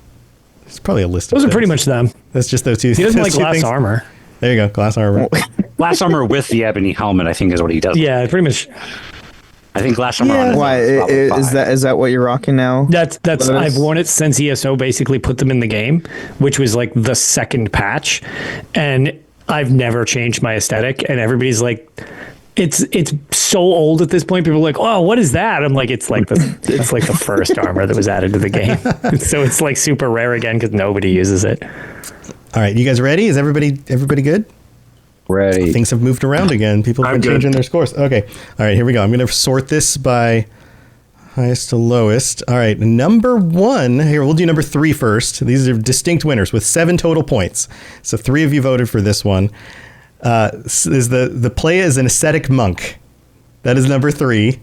There's probably a list of Those are pretty things. much them. That's just those two. He doesn't those like two glass things. armor. There you go, glass armor. Glass armor with the ebony helmet, I think, is what he does. Yeah, pretty much. I think glass armor on his Why helmet probably is 5. that what you're rocking now? That's Lotus? I've worn it since ESO basically put them in the game, which was like the second patch, and I've never changed my aesthetic. And everybody's like, it's so old at this point. People are like, oh, what is that? I'm like, it's like the first armor that was added to the game. So it's like super rare again because nobody uses it. All right, you guys ready? Is everybody good? Ready. Things have moved around again. People have I'm been good. changing their scores. Okay. All right, here we go. I'm going to sort this by highest to lowest. All right, number 1. Here, we'll do number 3 first. These are distinct winners with 7 total points. So 3 of you voted for this one. Is the play as an ascetic monk. That is number 3.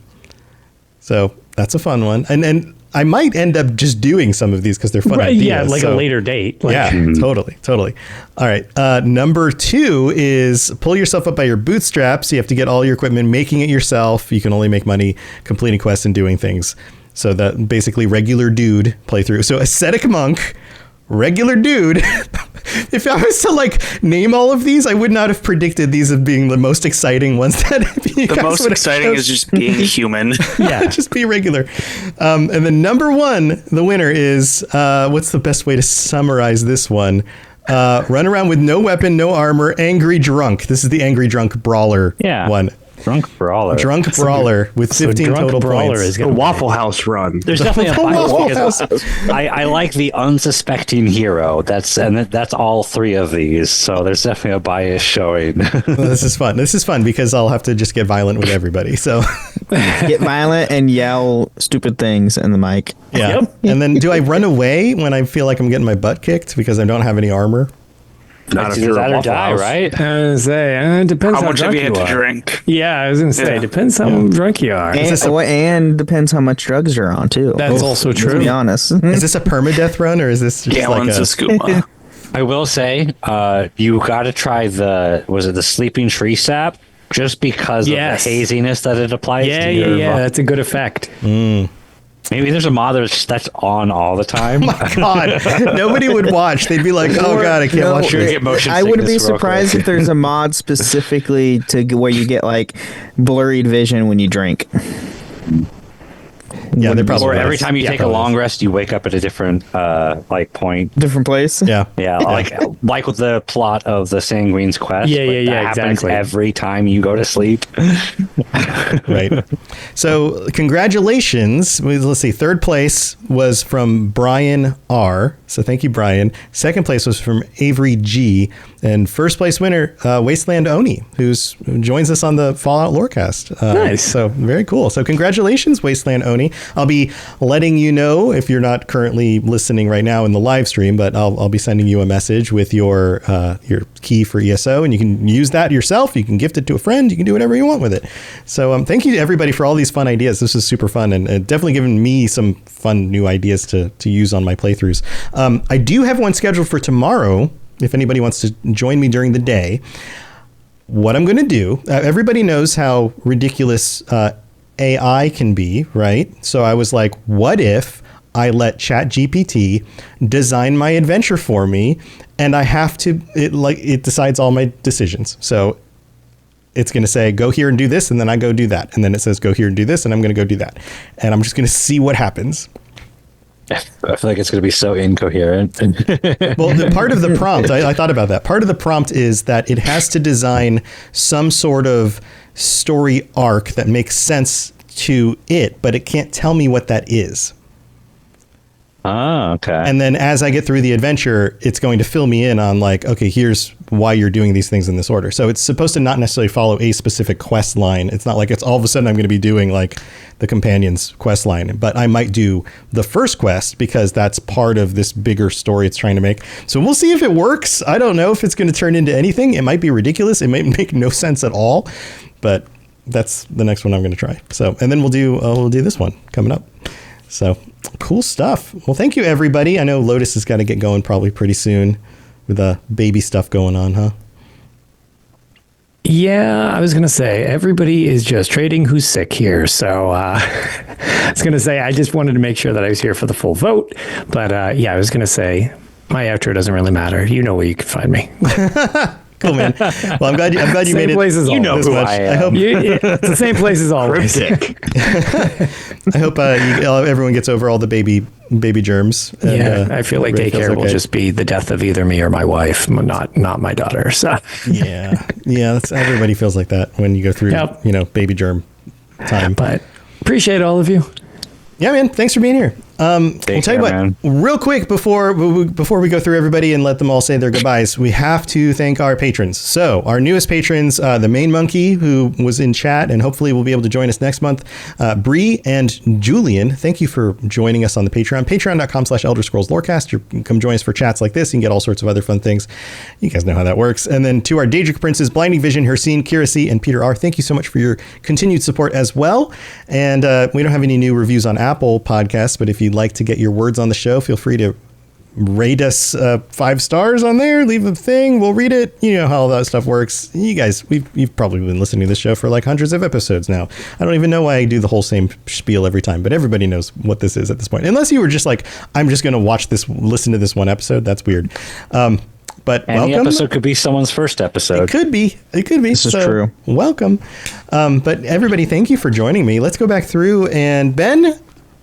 So that's a fun one. And I might end up just doing some of these because they're fun ideas. Yeah, like so- a later date. Like, Yeah, totally. All right. Number 2 is pull yourself up by your bootstraps. You have to get all your equipment, making it yourself. You can only make money completing quests and doing things. So that basically regular dude playthrough. So ascetic monk, regular dude. If I was to like name all of these, I would not have predicted these as being the most exciting ones. The most exciting is just being human. yeah, just be regular. And then number 1, the winner is, what's the best way to summarize this one? Run around with no weapon, no armor, angry drunk. This is the angry drunk brawler one. Drunk brawler. Drunk brawler with 15 drunk total brawler points. is The gonna Waffle House run. There's definitely a bias Waffle because I like the unsuspecting hero. That's all 3 of these. So there's definitely a bias showing. Well, this is fun. This is fun because I'll have to just get violent with everybody. So Get violent and yell stupid things in the mic. yeah. Yep. And then do I run away when I feel like I'm getting my butt kicked because I don't have any armor? Not It's if either you're a that or Waffle die, House. right? I was gonna say, it depends How how much have drunk you had to are. drink? Yeah, I was gonna say, Yeah. depends how drunk you are. And depends how much drugs you're on too. That's also To true. be honest. Is this a permadeath run or is this just Gallons like of scuba. I will say, you got to try the sleeping tree sap just because Yes. of the haziness that it applies Yeah, to yeah, your yeah. That's a good effect. Maybe there's a mod that's on all the time. God, nobody would watch. They'd be like, "Oh God, I can't No, watch this." Get motion I wouldn't be sickness real surprised quick. if there's a mod specifically to where you get like blurred vision when you drink. Yeah, they're probably. Or every is. time you Yeah, take a probably long is. rest, you wake up at a different point. Different place. Yeah. Yeah, like with the plot of the Sanguine's quest. Yeah, but yeah, that yeah, happens exactly. every time you go to sleep. Right. So congratulations. Let's see. 3rd place was from Brian R. So thank you, Brian. 2nd place was from Avery G. And 1st place winner, Wasteland Oni, who joins us on the Fallout Lorecast. Nice. So very cool. So congratulations, Wasteland Oni. I'll be letting you know if you're not currently listening right now in the live stream, but I'll be sending you a message with your key for ESO, and you can use that yourself. You can gift it to a friend. You can do whatever you want with it. So thank you to everybody for all these fun ideas. This is super fun and definitely given me some fun new ideas to use on my playthroughs. I do have one scheduled for tomorrow if anybody wants to join me during the day. What I'm going to do, everybody knows how ridiculous AI can be, right? So I was like, what if I let ChatGPT design my adventure for me, and I have to, it decides all my decisions. So it's going to say, go here and do this, and then I go do that. And then it says, go here and do this, and I'm going to go do that. And I'm just going to see what happens. I feel like it's going to be so incoherent. Well, the part of the prompt, I thought about that. Part of the prompt is that it has to design some sort of story arc that makes sense to it, but it can't tell me what that is. Oh, okay. And then as I get through the adventure, it's going to fill me in on like, okay, here's why you're doing these things in this order. So it's supposed to not necessarily follow a specific quest line. It's not like it's all of a sudden I'm going to be doing like the companion's quest line, but I might do the first quest because that's part of this bigger story it's trying to make. So we'll see if it works. I don't know if it's going to turn into anything. It might be ridiculous. It might make no sense at all, but that's the next one I'm going to try. So, and then we'll do this one coming up. So cool stuff. Well, thank you, everybody. I know Lotus has got to get going probably pretty soon with baby stuff going on, huh? Yeah, I was going to say, everybody is just trading who's sick here. So I was going to say, I just wanted to make sure that I was here for the full vote. But yeah, I was going to say, my outro doesn't really matter. You know where you can find me. Cool, man. Well, I'm glad you made it. You know this who much. I am. I hope it's the same place as always. I hope everyone gets over all the baby germs. And, yeah, I feel like daycare will just be the death of either me or my wife, not my daughter. So yeah, everybody feels like that when you go through baby germ time. But appreciate all of you. Yeah, man. Thanks for being here. I'll tell you what, man. Real quick before we go through everybody and let them all say their goodbyes, we have to thank our patrons. So our newest patrons, the main monkey who was in chat and hopefully will be able to join us next month, Bree and Julian. Thank you for joining us on the Patreon, patreon.com/Elder Scrolls Lorecast. You can come join us for chats like this. You can get all sorts of other fun things. You guys know how that works. And then to our Daedric Princes, Blinding Vision, Hercene, Kirasi, and Peter R. Thank you so much for your continued support as well. And we don't have any new reviews on Apple Podcasts, but if you'd like to get your words on the show, feel free to rate us 5 stars on there, leave a thing, we'll read it. You know how all that stuff works. You guys, you've probably been listening to this show for like hundreds of episodes now. I don't even know why I do the whole same spiel every time, but everybody knows what this is at this point, unless you were just like, I'm just going to listen to this one episode. That's weird. But any welcome. episode could be someone's first episode. It could be. This is true. Welcome. But everybody, thank you for joining me. Let's go back through, and Ben,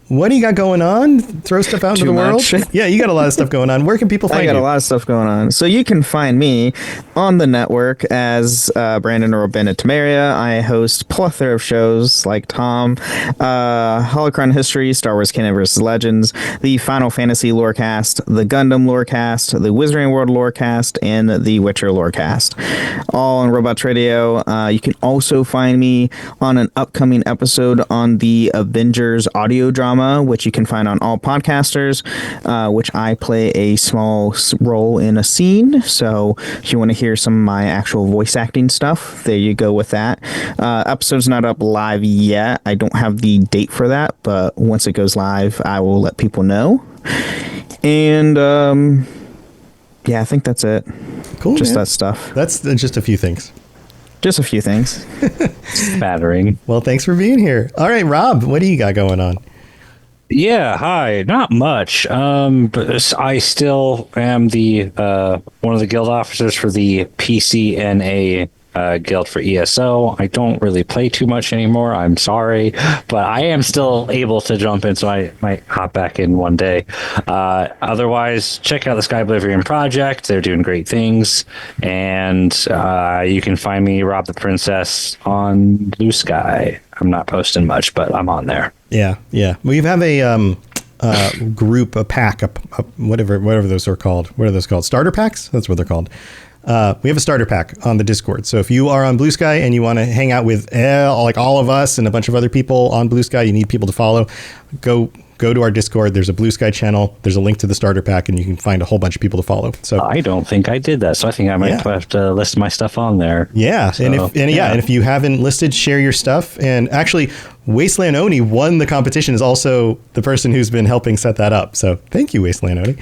what do you got going on? Throw stuff out into the world. Yeah, you got a lot of stuff going on. Where can people find you? I got a lot of stuff going on. So you can find me on the network as Brandon or Ben at Temeria. I host plethora of shows like Tom, Holocron History, Star Wars Canon vs. Legends, the Final Fantasy Lorecast, the Gundam Lorecast, the Wizarding World Lorecast, and the Witcher Lorecast. All on Robots Radio. You can also find me on an upcoming episode on the Avengers audio drama, which you can find on all podcasters, which I play a small role in a scene. So if you want to hear some of my actual voice acting stuff, there you go with that. Episode's not up live yet. I don't have the date for that, but once it goes live, I will let people know. And yeah, I think that's it. Cool. Just man. that stuff. That's just a few things. Just a few things. Battering. Well, thanks for being here. All right, Rob, what do you got going on? Yeah, hi. Not much. But I still am the one of the guild officers for the PCNA guild for ESO. I don't really play too much anymore. I'm sorry, but I am still able to jump in, so I might hop back in one day. Otherwise, check out the Sky Oblivion Project. They're doing great things, and you can find me, Rob the Princess, on Blue Sky. I'm not posting much, but I'm on there. Yeah. We have a group, a pack, whatever those are called. What are those called? Starter packs? That's what they're called. We have a starter pack on the Discord. So if you are on Blue Sky and you want to hang out with like all of us and a bunch of other people on Blue Sky, you need people to follow, go to our Discord. There's a Blue Sky channel. There's a link to the starter pack, and you can find a whole bunch of people to follow. So I don't think I did that, so I think I might have to list my stuff on there. Yeah, so, and if you haven't listed, share your stuff. And actually, Wasteland Oni won the competition. Is also the person who's been helping set that up. So thank you, Wasteland Oni.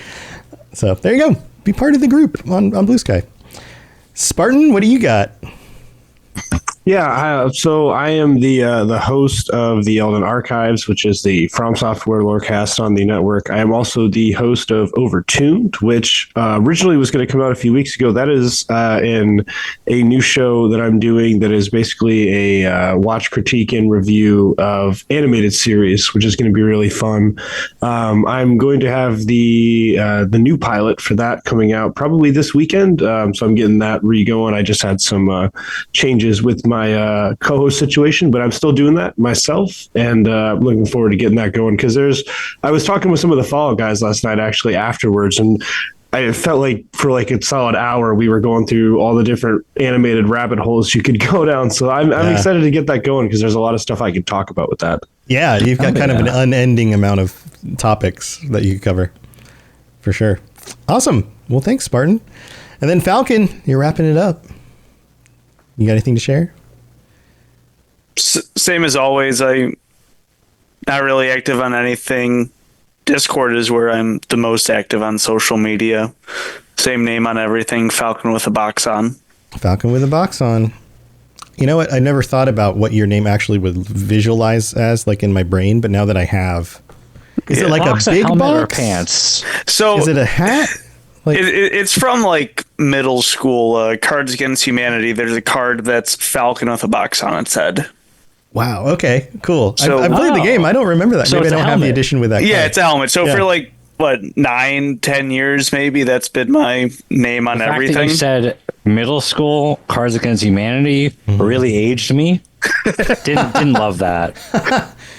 So there you go. Be part of the group on Blue Sky. Spartan, what do you got? Yeah, so I am the host of the Elden Archives, which is the From Software lorecast on the network. I am also the host of Overtuned, which originally was going to come out a few weeks ago. That is in a new show that I'm doing that is basically a watch, critique, and review of animated series, which is going to be really fun. I'm going to have the new pilot for that coming out probably this weekend, so I'm getting that re-going. I just had some changes with my co-host situation, but I'm still doing that myself, and I'm looking forward to getting that going, because I was talking with some of the Fall guys last night actually afterwards, and I felt like for like a solid hour we were going through all the different animated rabbit holes you could go down. So I'm excited to get that going, because there's a lot of stuff I could talk about with that. Yeah, you've got kind of an unending amount of topics that you could cover for sure. Awesome. Well, thanks, Spartan. And then Falcon, you're wrapping it up. You got anything to share? Same as always. I'm not really active on anything. Discord is where I'm the most active on social media. Same name on everything. Falcon with a box on. Falcon with a box on. You know what? I never thought about what your name actually would visualize as, like, in my brain, but now that I have, is it like a big box? Or pants? So is it a hat? Like, it's from like middle school. Cards Against Humanity. There's a card that's Falcon with a box on its head. Wow. Okay. Cool. So, I played the game. I don't remember that. So maybe I don't have the helmet. edition with that. Yeah, card. it's a helmet. So for like 9-10 years, maybe that's been my name on The fact that everything. you said middle school Cards Against Humanity really aged me. didn't love that.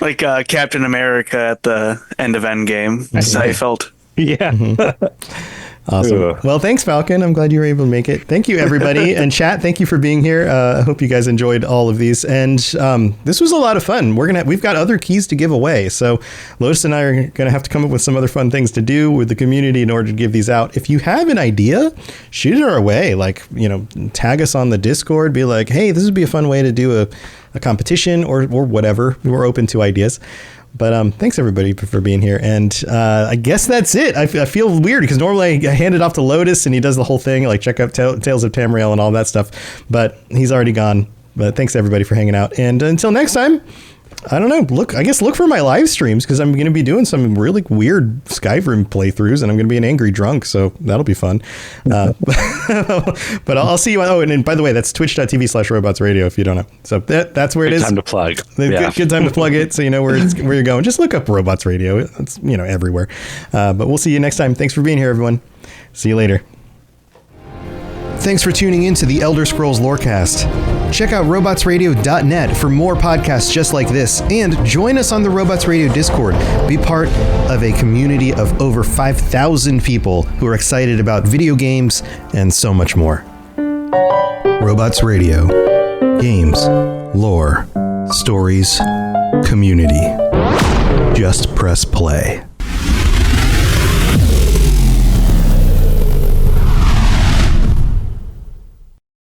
Like Captain America at the end of Endgame. That's how I felt. Yeah. Awesome. Ugh. Well, thanks, Falcon. I'm glad you were able to make it. Thank you, everybody. And chat, thank you for being here. I hope you guys enjoyed all of these. And this was a lot of fun. We've got other keys to give away. So Lotus and I are going to have to come up with some other fun things to do with the community in order to give these out. If you have an idea, shoot it our way. Like, tag us on the Discord. Be like, hey, this would be a fun way to do a competition or whatever. We're open to ideas. But thanks, everybody, for being here. And I guess that's it. I feel weird because normally I hand it off to Lotus and he does the whole thing, like check out Tales of Tamriel and all that stuff. But he's already gone. But thanks, everybody, for hanging out. And until next time, I don't know. Look for my live streams, because I'm going to be doing some really weird Skyrim playthroughs, and I'm going to be an angry drunk, so that'll be fun. But I'll see you. Oh, and by the way, that's twitch.tv/robotsradio if you don't know. So that's where it is. Good time to plug. Good time to plug it, so you know where you're going. Just look up Robots Radio. It's everywhere. But we'll see you next time. Thanks for being here, everyone. See you later. Thanks for tuning in to the Elder Scrolls Lorecast. Check out robotsradio.net for more podcasts just like this, and join us on the Robots Radio Discord. Be part of a community of over 5,000 people who are excited about video games and so much more. Robots Radio. Games, lore, stories, community. Just press play.